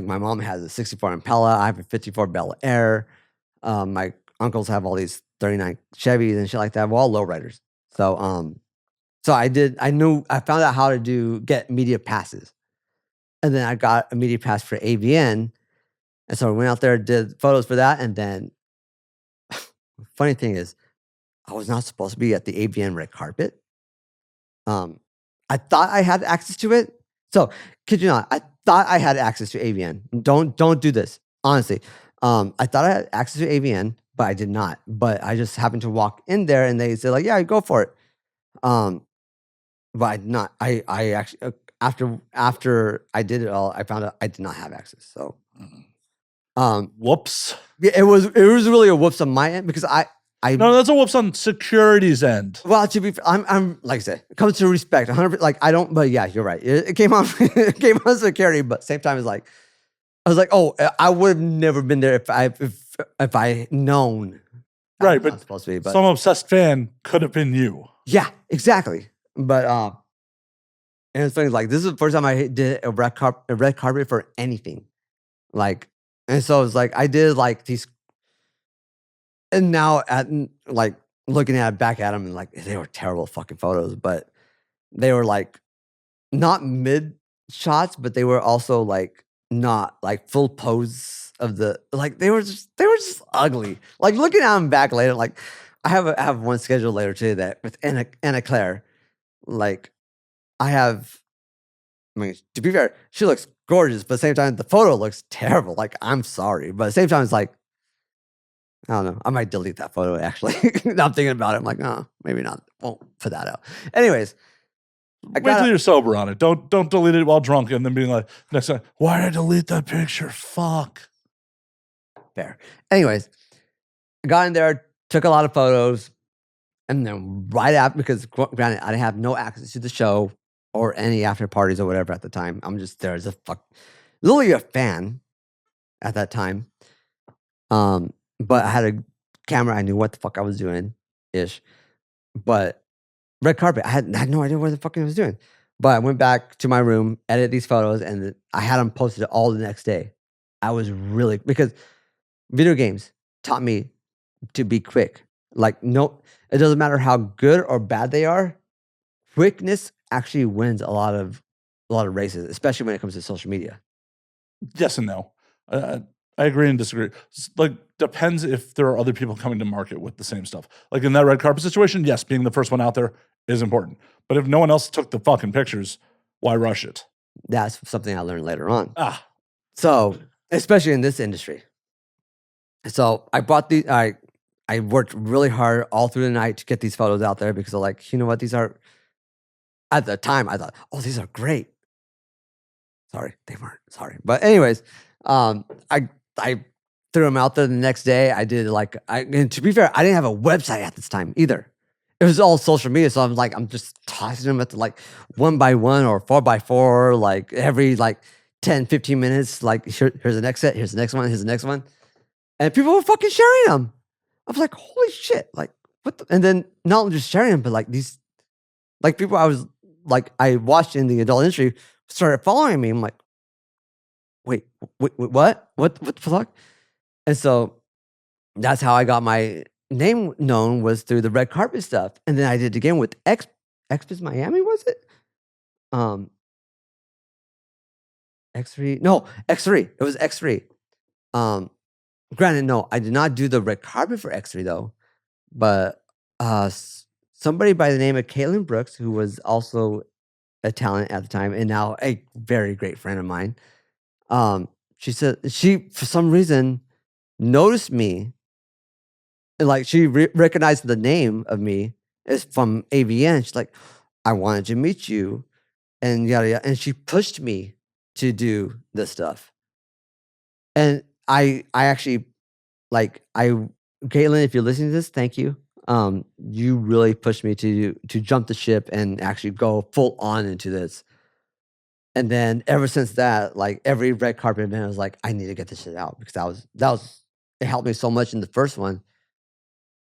my mom has a 64 Impala. I have a 54 Bel Air. My uncles have all these 39 Chevys and shit like that. We're all lowriders. So I found out how to get media passes. And then I got a media pass for AVN. And so I went out there, did photos for that. And then funny thing is, I was not supposed to be at the AVN red carpet. Um, I thought I had access to it. So, kid you not, I thought I had access to AVN. Don't do this. Honestly. I thought I had access to AVN, but I did not. But I just happened to walk in there and they said, like, yeah, go for it. But I did not. I actually after I did it all, I found out I did not have access. So Whoops. yeah, it was really a whoops on my end because I No, that's a whoops on security's end. well, to be I'm like I said, it comes to respect 100%. Like I don't, but yeah, you're right. It came on it came on security, but same time it's like I was like, oh, I would have never been there if I known. I Right, was not but supposed to be, but some obsessed fan could have been you. yeah, exactly. But and it's funny, like this is the first time I did a red carpet for anything. Like, and so it's like I did like these, and now like looking back at them and like they were terrible fucking photos, but they were like not mid shots, but they were also like not like full pose of the like they were just ugly. Like looking at them back later, like I have one scheduled later today that with Anna Claire, like I have. I mean, to be fair, she looks gorgeous, but at the same time, the photo looks terrible. Like, I'm sorry. But at the same time, it's like, I don't know. I might delete that photo actually. Now I'm thinking about it. I'm like, no, maybe not. Won't put that out. Anyways, Wait till you're sober on it. Don't delete it while drunk and then being like, next time, why did I delete that picture? Fuck. fair. Anyways, I got in there, took a lot of photos, and then right after, because granted, I have no access to the show or any after parties or whatever at the time. I'm just there as literally a fan at that time. But I had a camera. I knew what the fuck I was doing, ish. But red carpet, I had no idea what the fuck I was doing. But I went back to my room, edited these photos, and I had them posted all the next day. I was really because Video games taught me to be quick. Like, no, it doesn't matter how good or bad they are. Quickness actually wins a lot of races, especially when it comes to social media. Yes and no. I agree and disagree. Like, depends if there are other people coming to market with the same stuff. Like in that red carpet situation, yes, being the first one out there is important. But if no one else took the fucking pictures, why rush it? That's something I learned later on. Ah, So, especially in this industry. So I bought the I worked really hard all through the night to get these photos out there because I'm like, you know what, these are at the time I thought, oh, these are great. Sorry, they weren't. Sorry. But anyways, I threw them out there the next day. I did and to be fair, I didn't have a website at this time either. It was all social media. So I'm just tossing them at like 1 by 1 or 4 by 4, like every 10, 15 minutes. Like here's the next set, here's the next one, here's the next one. And people were fucking sharing them. I was like, holy shit. Like, what the? And then not only just sharing them, but like these people I watched in the adult industry started following me. I'm like, wait, what? What the fuck? And so that's how I got my name known, was through the red carpet stuff. And then I did it again with X's Miami, was it? X3. No, X3. It was X3. Um, Granted, no, I did not do the red carpet for X3 though. But somebody by the name of Caitlin Brooks, who was also a talent at the time and now a very great friend of mine, she said she for some reason noticed me, and like she recognized the name of me as from AVN. She's like, I wanted to meet you, and yada yada, and she pushed me to do this stuff. And I actually I Caitlin, if you're listening to this, thank you. You really pushed me to jump the ship and actually go full on into this. And then ever since that, like every red carpet event, I was like, I need to get this shit out because that was it helped me so much in the first one.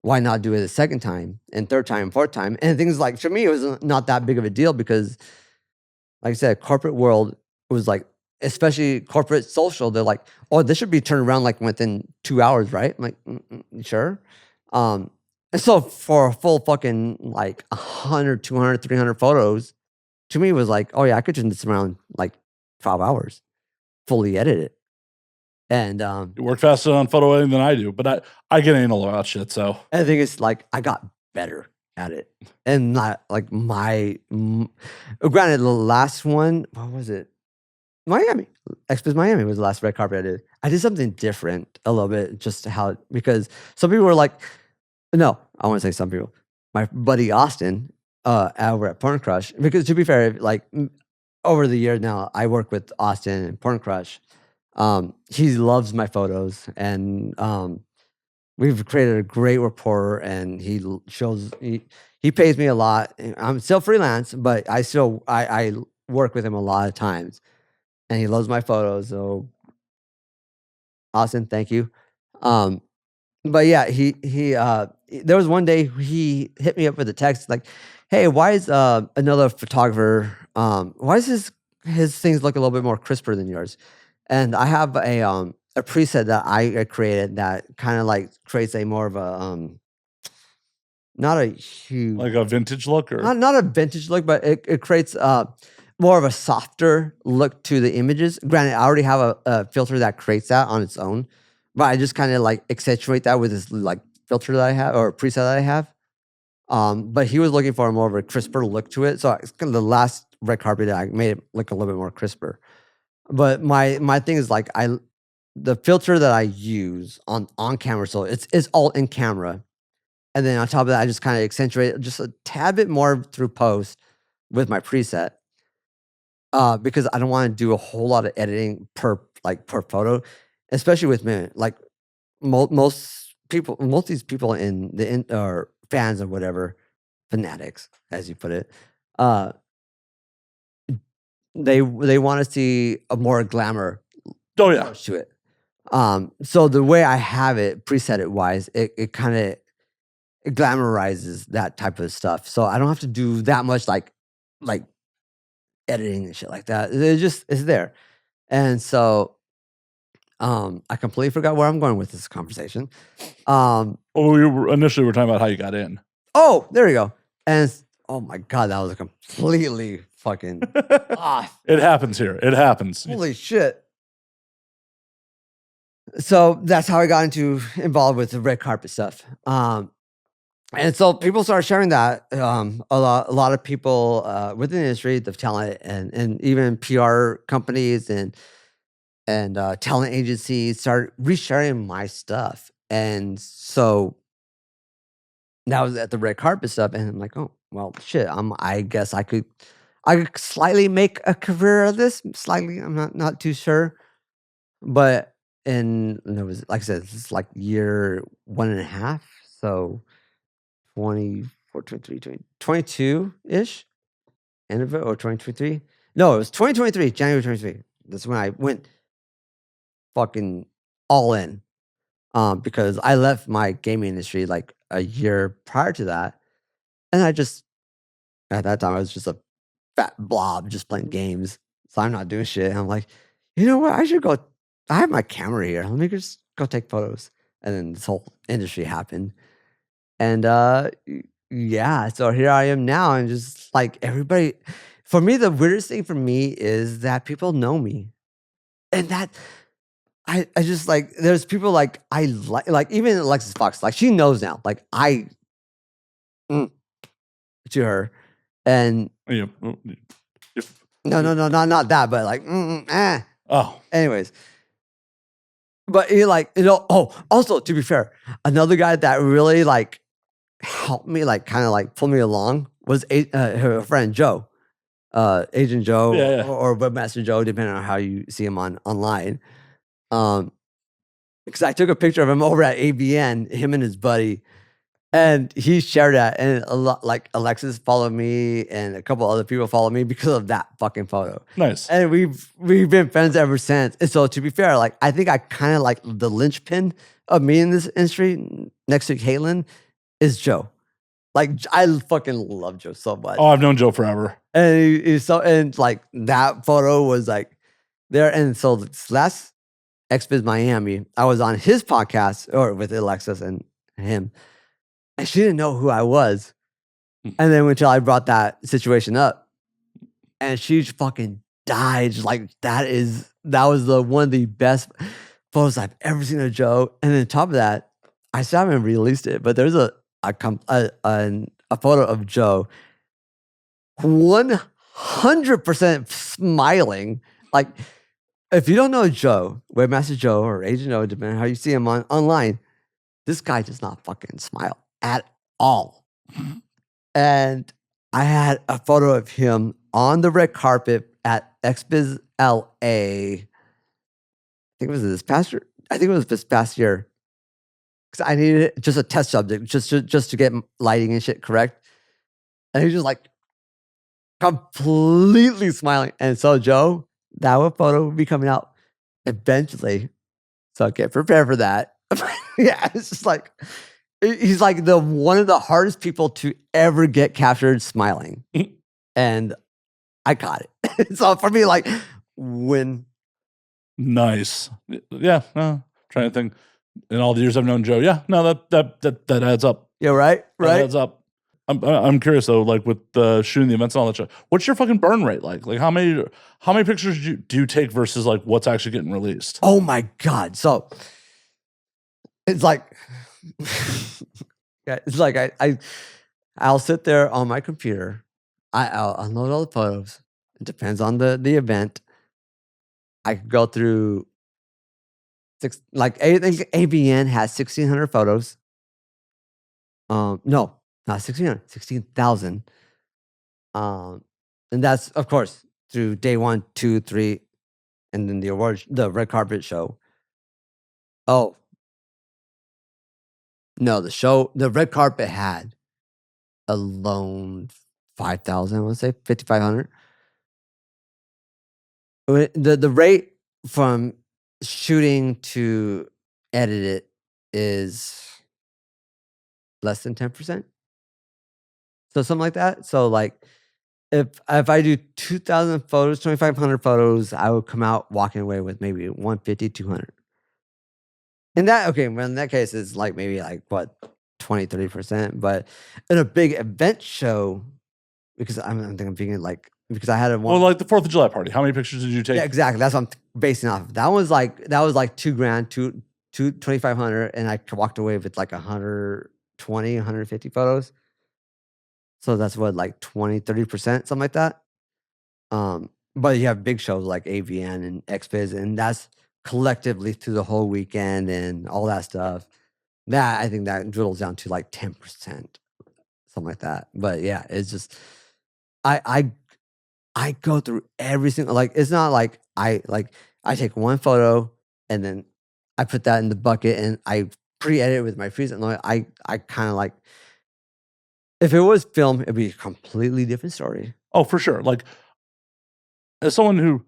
Why not do it a second time and third time, fourth time? And things like for me, it was not that big of a deal because, like I said, corporate world was like, especially corporate social, they're like, oh, this should be turned around like within 2 hours, right? I'm like, sure. And so for a full fucking like 100, 200, 300 photos, to me was like, oh yeah, I could turn this around like 5 hours, fully edit it. And you work faster on photo editing than I do, but I get anal about shit. So I think it's like I got better at it, and not like granted, the last one, what was it? Miami. Expos Miami was the last red carpet I did. I did something different a little bit, just how because some people were like, no, I want to say some people. My buddy Austin, over at Porn Crush, because to be fair, like over the years now, I work with Austin and Porn Crush. He loves my photos, and we've created a great rapport. And he pays me a lot. I'm still freelance, but I work with him a lot of times, and he loves my photos. So Austin, thank you. But yeah, there was one day he hit me up with a text like, "Hey, why is another photographer why is his things look a little bit more crisper than yours?" And I have a preset that I created that kind of like creates a more of a not a huge, like a vintage look, or not a vintage look, but it creates more of a softer look to the images. Granted, I already have a filter that creates that on its own, but I just kind of like accentuate that with this like filter that I have or preset that I have. But he was looking for a more of a crisper look to it. So it's kind of the last red carpet that I made it look a little bit more crisper. But my thing is like the filter that I use on camera, so it's all in camera. And then on top of that, I just kind of accentuate it just a tad bit more through post with my preset. Because I don't want to do a whole lot of editing per photo, especially with me. Like most of these people or fans or whatever, fanatics, as you put it, uh, they want to see a more glamour oh yeah, approach to it. So the way I have it preset it wise, it kind of it glamorizes that type of stuff. So I don't have to do that much like editing and shit like that. It's there. And so I completely forgot where I'm going with this conversation. Well, we were talking about how you got in. Oh, there you go. And oh my god, that was a completely fucking It happens here. It happens. Holy shit. So that's how I got involved with the red carpet stuff. And so people started sharing that. A lot of people within the industry, the talent and even PR companies and talent agencies started resharing my stuff. And so that was at the red carpet stuff, and I'm like, oh well, shit. I guess I could slightly make a career of this. Slightly, I'm not too sure, but and it was like I said, it's like year 1.5, so 24, 23, 22 ish, end of it, or 2023. No, it was 2023, January 23. That's when I went fucking all in. Because I left my gaming industry like a year prior to that, and I just at that time I was just a fat blob just playing games. So I'm not doing shit. And I'm like, you know what? I should go. I have my camera here. Let me just go take photos. And then this whole industry happened. And yeah, so here I am now, and just like everybody. For me, the weirdest thing for me is that people know me, and that I just like there's people like I like even Alexis Fox, like she knows now, like I mm, to her, and Yeah. no, not that, but like Oh, anyways, but he like oh, also to be fair, another guy that really like helped me, like kind of like pulled me along was her friend Joe, Agent Joe, Yeah. or Webmaster Joe, depending on how you see him online. Because I took a picture of him over at ABN, him and his buddy, and he shared that, and a lot like Alexis followed me, and a couple other people followed me because of that fucking photo. Nice. And we've been friends ever since. And so to be fair, like I think I kind of like the linchpin of me in this industry, next to Caitlin, is Joe. Like I fucking love Joe so much. Oh, I've known Joe forever. And he's so, and like that photo was like there. And so this last XBiz Miami, I was on his podcast or with Alexis and him, and she didn't know who I was. And then until I brought that situation up, and she fucking died. Like that was one of the best photos I've ever seen of Joe. And then on top of that, I still haven't released it, but there's a photo of Joe 100% smiling. Like if you don't know Joe, Webmaster Joe or Agent Joe, depending on how you see him online, this guy does not fucking smile at all. And I had a photo of him on the red carpet at XBiz LA. I think it was this past year. Because I needed just a test subject, just to get lighting and shit correct. And he's just like completely smiling. And so Joe, that photo will be coming out eventually. So get prepared for that. Yeah, it's just like he's like one of the hardest people to ever get captured smiling. And I got it. So for me, like win. Nice. Yeah. Trying to think. In all the years I've known Joe, yeah, no, that adds up. Yeah, right. That adds up. I'm curious though, like with shooting the events and all that shit. What's your fucking burn rate like? Like how many pictures do you take versus like what's actually getting released? Oh my god! So it's like, yeah, it's like I'll sit there on my computer. I'll unload all the photos. It depends on the event. I could go through I think ABN has 1,600 photos. No, not 1,600, 16,000. And that's of course through day 1, 2, 3, and then the red carpet show. Oh no, the red carpet had alone 5,000. I want to say 5,500. The rate from shooting to edit it is less than 10%. So something like that. So like if I do 2,000 photos, 2,500 photos, I would come out walking away with maybe 150, 200. In that well, in that case, it's like maybe like what 20-30%. But in a big event show, because I'm thinking like because I had a Well, one. like the 4th of July party, how many pictures did you take? Yeah, exactly. That's what I'm basing off of. That was like $2,000, 2,500, and I walked away with like 120, 150 photos. So that's what, like 20-30%, something like that. But you have big shows like AVN and XBiz, and that's collectively through the whole weekend and all that stuff. That I think that dwindles down to like 10%, something like that. But yeah, it's just I I I go through every single like it's not like I take one photo and then I put that in the bucket and I pre-edit it with my preset. No, I kind of like if it was film, it'd be a completely different story. Oh, for sure. Like, as someone who,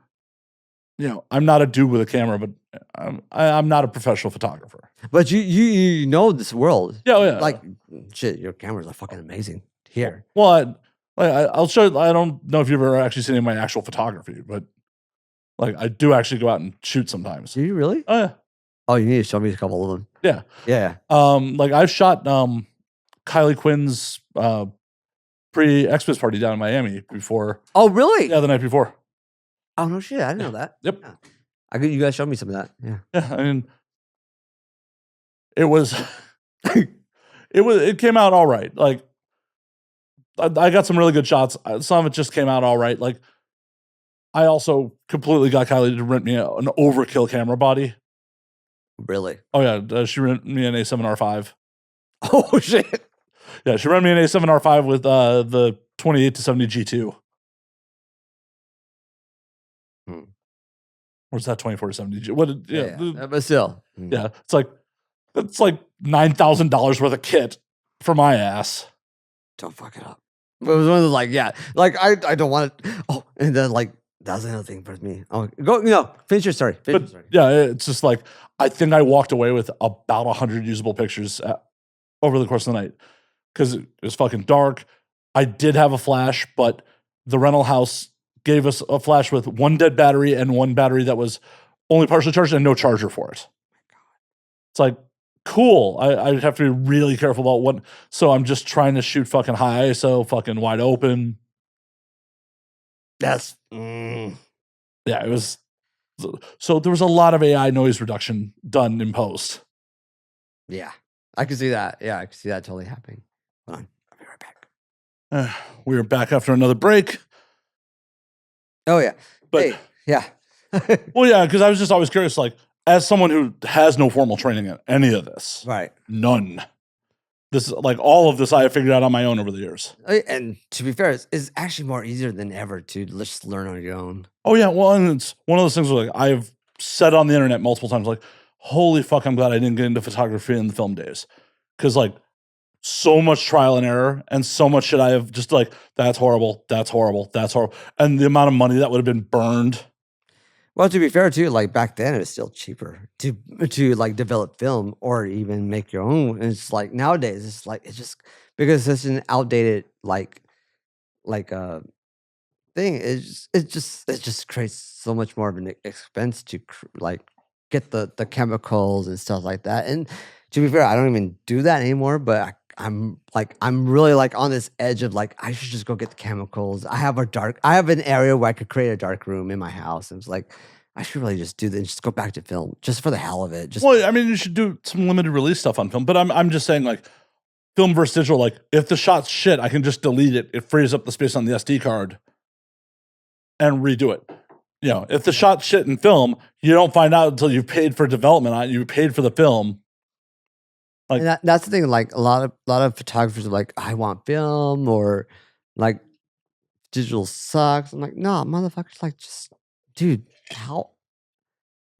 I'm not a dude with a camera, but I'm not a professional photographer. But you know this world. Yeah, oh, yeah. Like shit, your cameras are fucking amazing here. Well, I'll show you. I don't know if you've ever actually seen any of my actual photography, but like I do actually go out and shoot sometimes. Do you really? Oh, yeah. Oh, you need to show me a couple of them. Yeah. Yeah. Like I've shot Kylie Quinn's pre-Xmas party down in Miami before. Oh, really? Yeah, the night before. Oh no shit! I didn't know that. Yep. Yeah. You guys show me some of that. Yeah. Yeah, I mean, it was, it came out all right. Like, I got some really good shots. Some of it just came out all right. Like, I also completely got Kylie to rent me an overkill camera body. Really? Oh yeah, she rented me an A7R5. Oh shit! Yeah, she rented me an A7R5 with the 28-70 G2. Or is that 24-70 G? What? Yeah, but still. Yeah, it's like $9,000 worth of kit for my ass. Don't fuck it up. But it was one of those like, yeah, like I don't want it. Oh, and then like that's another thing for me. Oh, go, finish your story. Finish your story. Yeah, it's just like I think I walked away with about 100 usable pictures over the course of the night because it was fucking dark. I did have a flash, but the rental house gave us a flash with one dead battery and one battery that was only partially charged and no charger for it. It's like, cool. I'd have to be really careful about what. So I'm just trying to shoot fucking high ISO, fucking wide open. That's yeah. It was. So there was a lot of AI noise reduction done in post. Yeah, I can see that. Yeah, I can see that totally happening. Hold on, I'll be right back. We are back after another break. Oh yeah, but hey, yeah. Well, yeah, because I was just always curious, like, as someone who has no formal training in any of this, right? None. This like all of this I have figured out on my own over the years. And to be fair, it's actually more easier than ever to just learn on your own. Oh yeah, well, and it's one of those things where like I've said on the internet multiple times, like, holy fuck, I'm glad I didn't get into photography in the film days, because like so much trial and error and so much shit I have just like that's horrible, that's horrible, that's horrible, and the amount of money that would have been burned. Well, to be fair too, like back then it was still cheaper to like develop film or even make your own. And it's like nowadays it's just because it's an outdated like thing. It just creates so much more of an expense to like get the chemicals and stuff like that. And to be fair, I don't even do that anymore. But I'm really like on this edge of like I should just go get the chemicals. I have an area where I could create a dark room in my house. And it's like I should really just do this, just go back to film just for the hell of it. Well, I mean, you should do some limited release stuff on film. But I'm just saying, like, film versus digital. Like, if the shot's shit, I can just delete it. It frees up the space on the SD card and redo it. If the shot's shit in film, you don't find out until you've paid for development on it. You paid for the film. Like that's the thing. Like a lot of photographers are like, I want film or like digital sucks. I'm like, no, motherfuckers. Like, just dude, how?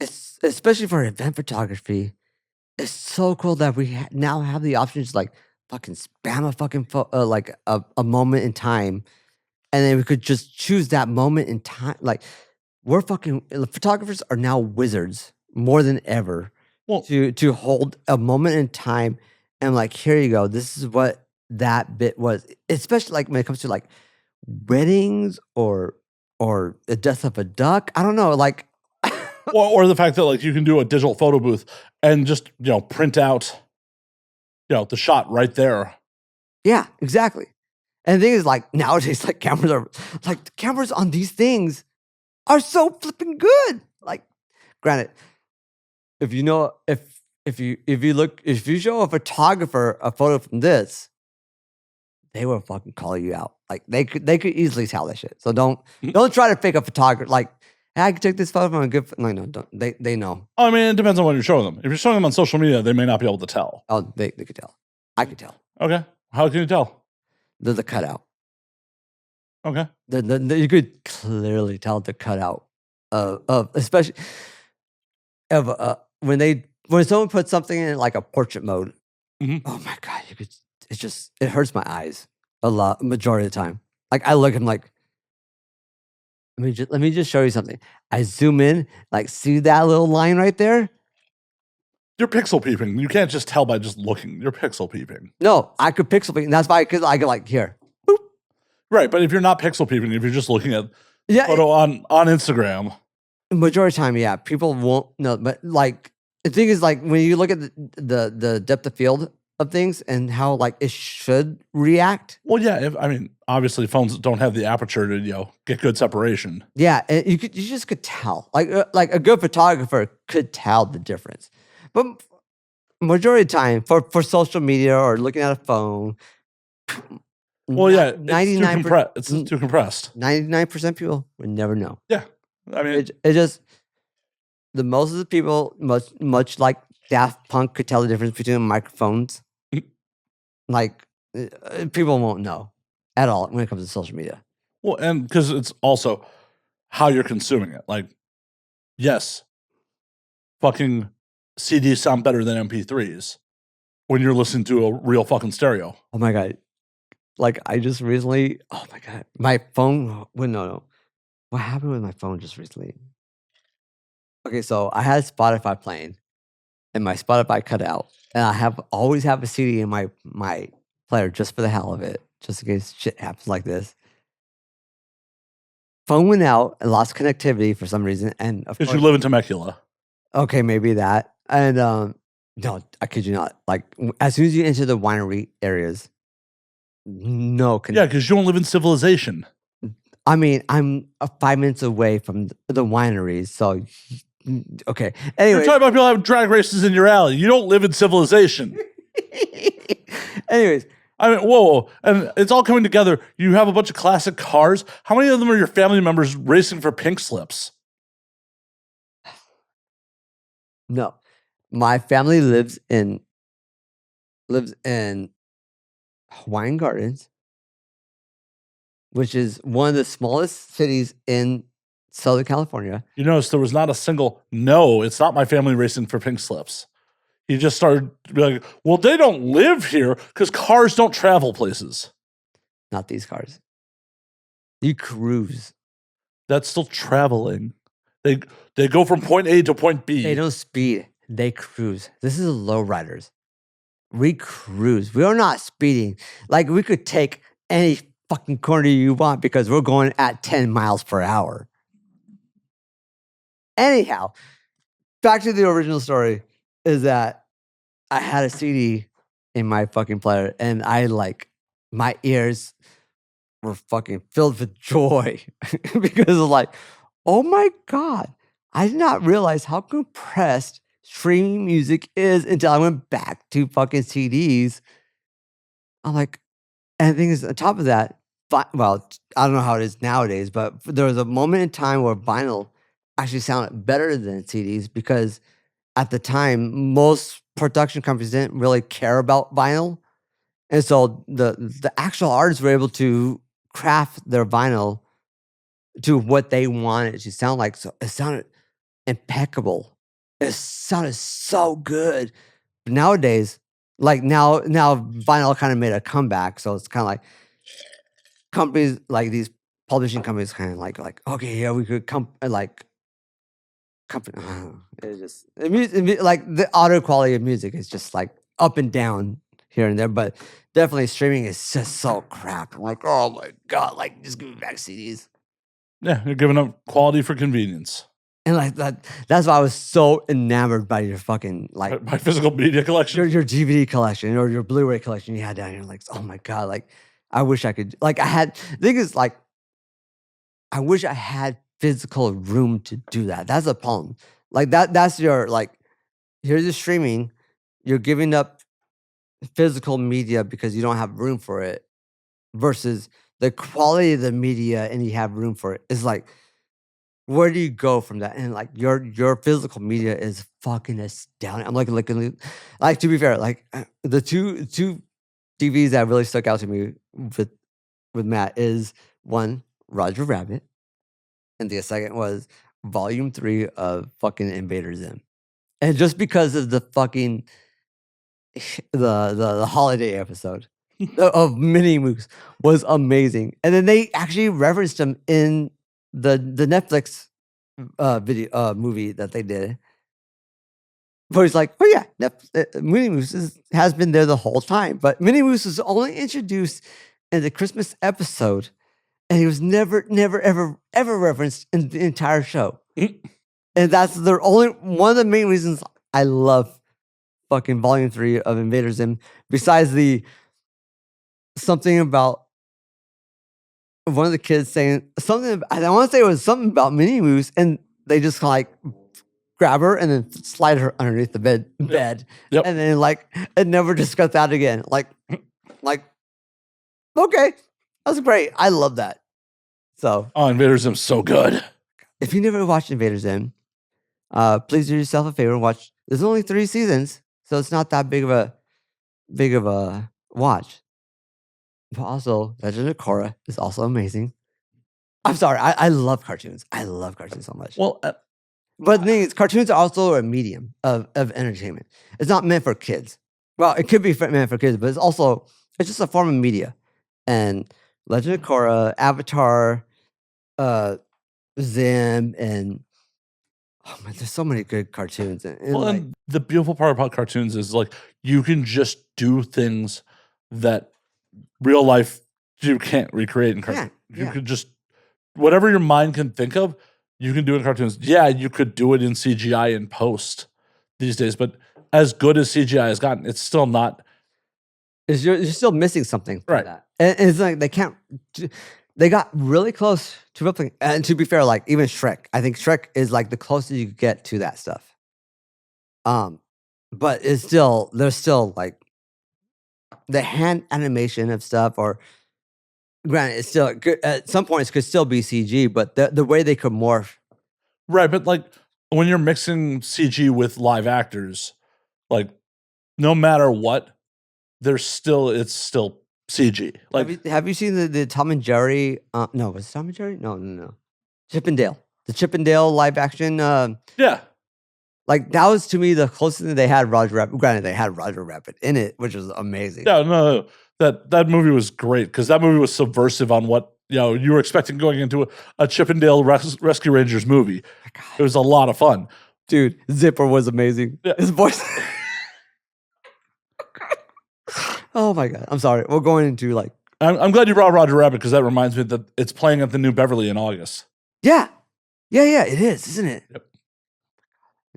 It's especially for event photography. It's so cool that we now have the options to like fucking spam a fucking like a moment in time, and then we could just choose that moment in time. Like we're fucking photographers are now wizards more than ever. Well, to hold a moment in time and like, here you go. This is what that bit was. Especially like when it comes to like weddings or the death of a duck. I don't know. Like or the fact that like you can do a digital photo booth and just print out the shot right there. Yeah, exactly. And the thing is, like, nowadays, like, the cameras on these things are so flipping good. Like, granted, if you show a photographer a photo from this, they will fucking call you out. Like, they could easily tell that shit. So don't try to fake a photographer. Like, hey, I took this photo from a good. No, don't. They know. I mean, it depends on what you're showing them. If you're showing them on social media, they may not be able to tell. Oh, they could tell. I could tell. Okay, how can you tell? There's a cutout. Okay. You could clearly tell the cutout of especially when someone puts something in like a portrait mode. Mm-hmm. Oh my god, it hurts my eyes a lot majority of the time. Like I look, I'm like, let me just show you something. I zoom in, like see that little line right there? You're pixel peeping. You can't just tell by just looking. You're pixel peeping. No, I could pixel peep, and that's why I go like here. Boop. Right, but if you're not pixel peeping, if you're just looking at photo on Instagram, majority of the time, yeah, people won't know. But like the thing is, like when you look at the depth of field of things and how like it should react. Well, yeah, obviously phones don't have the aperture to get good separation. Yeah, and you just could tell. Like a good photographer could tell the difference. But majority of the time for social media or looking at a phone. Well, yeah, 99%. It's too compressed. 99% people would never know. Yeah, I mean, it just most of the people much like Daft Punk could tell the difference between microphones. Like people won't know at all when it comes to social media. Well, and because it's also how you're consuming it. Like, yes, fucking CDs sound better than MP3s when you're listening to a real fucking stereo. Oh my god. Like I just recently, oh my god, my phone. Well, no. What happened with my phone just recently? Okay, so I had Spotify playing, and my Spotify cut out, and I always have a CD in my player just for the hell of it, just in case shit happens like this. Phone went out and lost connectivity for some reason, and of course, you live in Temecula. Okay, maybe that. And no, I kid you not. Like as soon as you enter the winery areas, no. Yeah, because you don't live in civilization. I mean, I'm 5 minutes away from the wineries, so okay. Anyway, you're talking about people having drag races in your alley. You don't live in civilization. Anyways, I mean, whoa, and it's all coming together. You have a bunch of classic cars. How many of them are your family members racing for pink slips? No, my family lives in Hawaiian Gardens, which is one of the smallest cities in Southern California. You notice there was not a single, no, it's not my family racing for pink slips. He just started to be like, well, they don't live here because cars don't travel places. Not these cars. You cruise. That's still traveling. They go from point A to point B. They don't speed. They cruise. This is lowriders. We cruise. We are not speeding. Like we could take any fucking corner you want because we're going at 10 miles per hour. Anyhow, back to the original story is that I had a CD in my fucking player and my ears were fucking filled with joy because of like, oh my God, I did not realize how compressed streaming music is until I went back to fucking CDs. I'm like, and the thing is, on top of that, well, I don't know how it is nowadays, but there was a moment in time where vinyl actually sounded better than CDs because at the time, most production companies didn't really care about vinyl. And so the actual artists were able to craft their vinyl to what they wanted it to sound like. So it sounded impeccable. It sounded so good. But nowadays, like now vinyl kind of made a comeback. So it's kind of like companies like these publishing companies kind of like, okay, yeah, we could company. It's just like the audio quality of music is just like up and down here and there, but definitely streaming is just so crap. I'm like, oh my God, like just give me back CDs. Yeah, you're giving up quality for convenience. And like that's why I was so enamored by your fucking like My physical media collection. your DVD collection or your Blu-ray collection you had down here. Like, oh my God, like I wish I could like I had the thing is like I wish I had physical room to do that. That's a problem. Like that's your like here's the streaming, you're giving up physical media because you don't have room for it versus the quality of the media and you have room for it. It's like where do you go from that? And like your physical media is fucking astounding. I'm like looking like to be fair, like the two TVs that really stuck out to me with Matt is one Roger Rabbit, and the second was Volume 3 of fucking Invader Zim. And just because of the fucking the holiday episode of Mini Moose was amazing, and then they actually referenced him in the Netflix video movie that they did. But he's like, oh yeah, Minnie Moose has been there the whole time, but Minnie Moose was only introduced in the Christmas episode, and he was never, ever referenced in the entire show. And that's the only one of the main reasons I love fucking Volume 3 of Invader Zim, besides the something about one of the kids saying something. I want to say it was something about Minnie Moose, and they just like grab her and then slide her underneath the bed, Yep. and then like and never discuss that again. Like, okay, that's great. I love that. So, Oh, Invader Zim's so good. if you never watched Invader Zim, please do yourself a favor and watch. There's only 3 seasons, so it's not that big of a watch. But also, Legend of Korra is also amazing. I'm sorry, I love cartoons. I love cartoons so much. Well, but the thing is, cartoons are also a medium of entertainment. It's not meant for kids. Well, it could be meant for kids, but it's just a form of media. And Legend of Korra, Avatar, Zim, and oh man, there's so many good cartoons. And the beautiful part about cartoons is like you can just do things that real life you can't recreate in cartoons. You could just whatever your mind can think of, you can do in cartoons. Yeah, you could do it in CGI in post these days, but as good as CGI has gotten, it's still not. You're still missing something from right. that. And it's like they can't. They got really close to replicating. And to be fair, like even Shrek, I think Shrek is like the closest you could get to that stuff. But there's still like the hand animation of stuff, or granted, it's still at some points could still be CG, but the way they could morph. Right, but like when you're mixing CG with live actors, like no matter what, it's still CG. Like, have you seen the Tom and Jerry? No, was it Tom and Jerry? No. Chip and Dale, the Chip and Dale live action. Yeah, like that was to me the closest thing they had Roger Rabbit. Granted, they had Roger Rabbit in it, which was amazing. Yeah, no, that movie was great because that movie was subversive on what you were expecting going into a Chip and Dale Rescue Rangers movie. It was a lot of fun, dude. Zipper was amazing. Yeah. His voice. Oh my God! I'm sorry. We're going into like. I'm glad you brought Roger Rabbit because that reminds me that it's playing at the New Beverly in August. Yeah. It is, isn't it? Yep.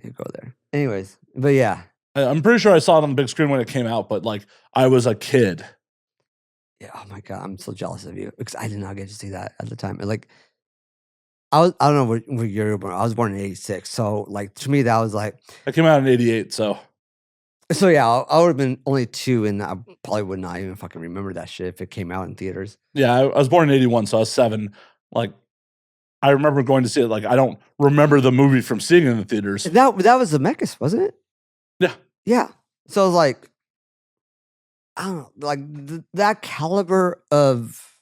You go there. Anyways, but yeah, I'm pretty sure I saw it on the big screen when it came out, but like I was a kid. Yeah. Oh my God, I'm so jealous of you because I did not get to see that at the time. And like, I don't know what year you were born. I was born in '86, so like to me that was like. I came out in '88, so. So yeah, I would have been only 2, and I probably would not even fucking remember that shit if it came out in theaters. Yeah, I was born in '81, so I was 7. Like, I remember going to see it. Like, I don't remember the movie from seeing it in the theaters. That was Zemeckis, wasn't it? Yeah. Yeah. So I was like, I don't know, like that caliber of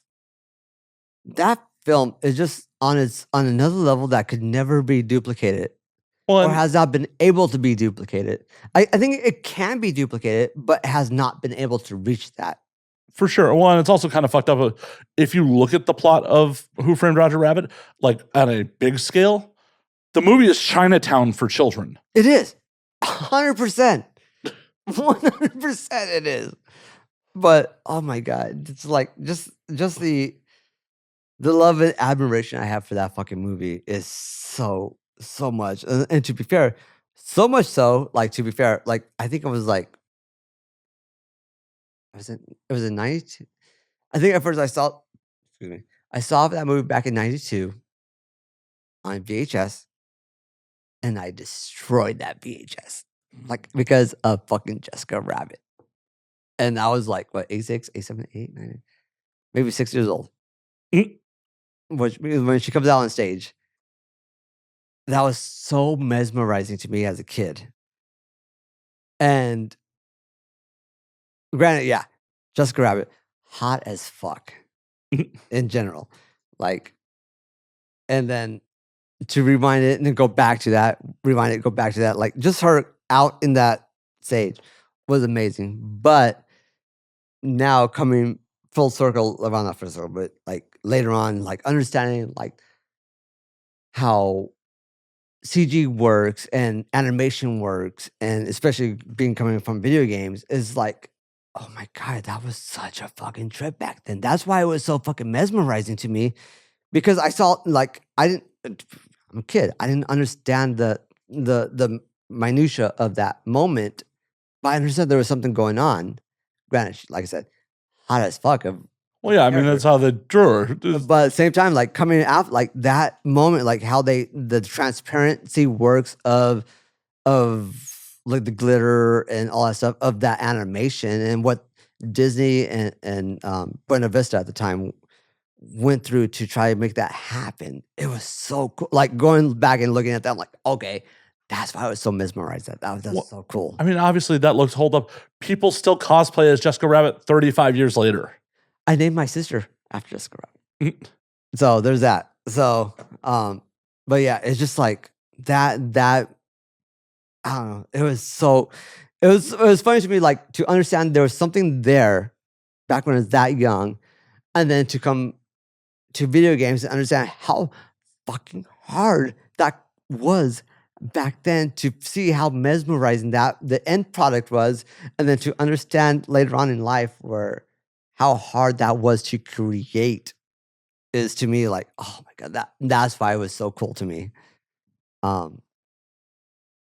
that film is just on another level that could never be duplicated. Or has not been able to be duplicated. I think it can be duplicated, but has not been able to reach that. For sure. Well, and it's also kind of fucked up. If you look at the plot of Who Framed Roger Rabbit, like at a big scale, the movie is Chinatown for children. It is. 100%. 100% it is. But, oh my God. It's like, just the love and admiration I have for that fucking movie is so so much. And to be fair, so much so, like, to be fair, like, I think it was like, it was in 92. I think at first excuse me, I saw that movie back in 92 on VHS, and I destroyed that VHS, like, because of fucking Jessica Rabbit. And I was like, what, 86, 87, 8, 9, maybe 6 years old. Mm. Which when she comes out on stage, that was so mesmerizing to me as a kid. And granted, yeah, Jessica Rabbit, hot as fuck in general. Like, and then to rewind it and then go back to that, rewind it, go back to that, like, just her out in that stage was amazing. But now coming full circle, around, not full circle, but like later on, like understanding like how CG works and animation works, and especially being coming from video games, is like, oh my god, that was such a fucking trip back then. That's why it was so fucking mesmerizing to me, because I saw, like, I didn't. I'm a kid. I didn't understand the minutia of that moment, but I understood there was something going on. Granted, like I said, hot as fuck. Well, yeah, I mean, that's how they drew her. But at the same time, like, coming out, like, that moment, like, how the transparency works of like, the glitter and all that stuff of that animation, and what Disney and Buena Vista at the time went through to try to make that happen. It was so cool. Like, going back and looking at that, I'm like, okay, that's why I was so mesmerized. That's Well, so cool. I mean, obviously that looks hold up. People still cosplay as Jessica Rabbit 35 years later. I named my sister after Jessica Rabbit. So there's that. So, but yeah, it's just like that. I don't know. It was funny to me, like, to understand there was something there back when I was that young, and then to come to video games and understand how fucking hard that was back then, to see how mesmerizing that the end product was, and then to understand later on in life where how hard that was to create, is to me like, oh my god, that's why it was so cool to me. But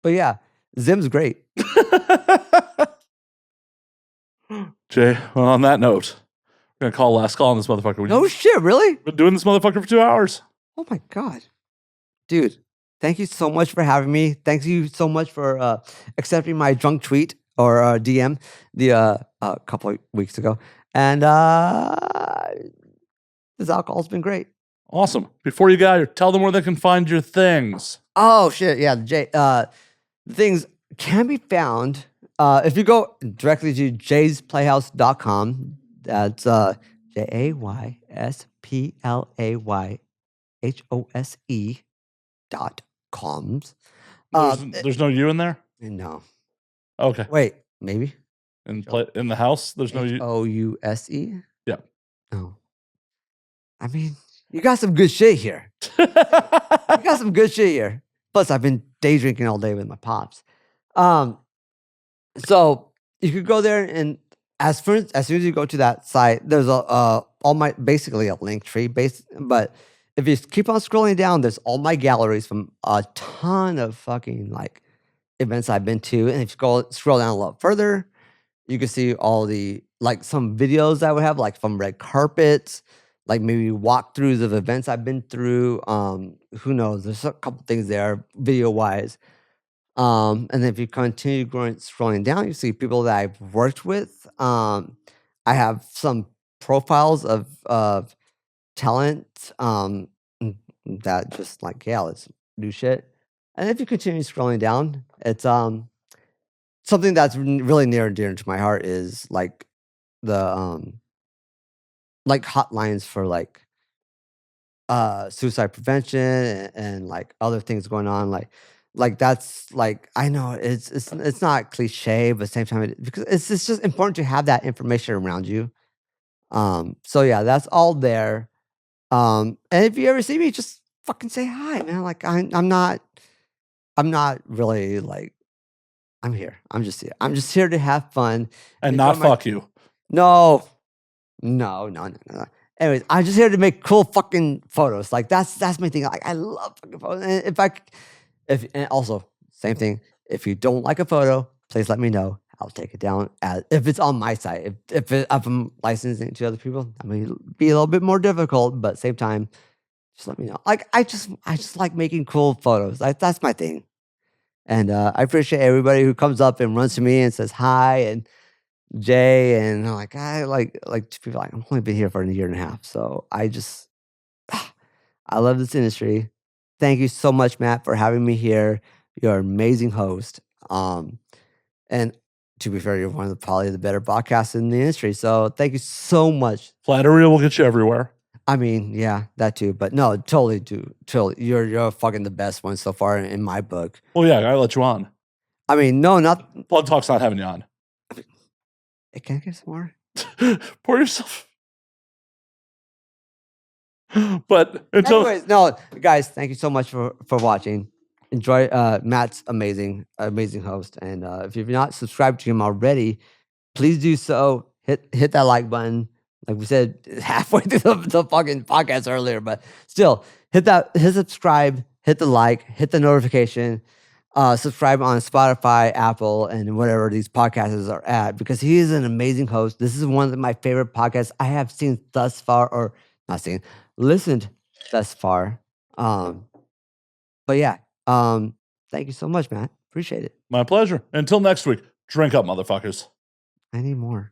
yeah, Zim's great. Jay, well, on that note, we're gonna call last call on this motherfucker. No shit, really? Been doing this motherfucker for 2 hours. Oh my god, dude! Thank you so much for having me. Thank you so much for accepting my drunk tweet or DM a couple of weeks ago. And this alcohol's been great. Awesome. Before you get out here, tell them where they can find your things. Oh shit, yeah. Things can be found if you go directly to jaysplayhouse.com. That's JAYSPLAYHOSE.coms. There's no U in there? No. Okay. Wait, maybe? In the house, there's no U. HOUSE? Yeah. Oh. I mean, you got some good shit here. You got some good shit here. Plus, I've been day drinking all day with my pops. So you could go there, and as soon as you go to that site, there's basically a link tree but if you keep on scrolling down, there's all my galleries from a ton of fucking like events I've been to. And if you scroll down a lot further, you can see all the, like, some videos I would have, like, from red carpets, like maybe walkthroughs of events I've been through. Who knows? There's a couple things there video wise. And then if you continue scrolling down, you see people that I've worked with. I have some profiles of talent that just like, yeah, let's do shit. And if you continue scrolling down, it's something that's really near and dear to my heart is like the like hotlines for like suicide prevention and like other things going on, like that's like, I know it's not cliche, but at the same time because it's just important to have that information around you. So yeah, that's all there. And if you ever see me, just fucking say hi, man. Like I'm not really like, I'm here. I'm just here to have fun and not fuck you. No. Anyways, I'm just here to make cool fucking photos. Like that's my thing. Like I love fucking photos. And And also, same thing. If you don't like a photo, please let me know. I'll take it down if it's on my site. If I'm licensing to other people, I mean, be a little bit more difficult, but same time, just let me know. Like I just like making cool photos. That's my thing. And I appreciate everybody who comes up and runs to me and says hi and Jay, and I'm like I like to people like I've only been here for a year and a half, so I just I love this industry. Thank you so much, Matt, for having me here. You're an amazing host. And to be fair, you're one of probably the better podcasts in the industry. So thank you so much. Flattery will get you everywhere. I mean, yeah, that too. But no, totally, dude. Totally, you're fucking the best one so far in my book. Well, yeah, I let you on. I mean, no, not Plug Talk's not having you on. It can't get some more. Pour yourself. But until anyways, no, guys, thank you so much for watching. Enjoy Matt's amazing host, and if you've not subscribed to him already, please do so. Hit that like button. Like we said halfway through the fucking podcast earlier, but still hit subscribe, hit the like, hit the notification, subscribe on Spotify, Apple, and whatever these podcasts are at, because he is an amazing host. This is one of my favorite podcasts I have seen thus far, or not seen, listened thus far. But yeah, thank you so much, Matt. Appreciate it. My pleasure. Until next week, drink up, motherfuckers. I need more.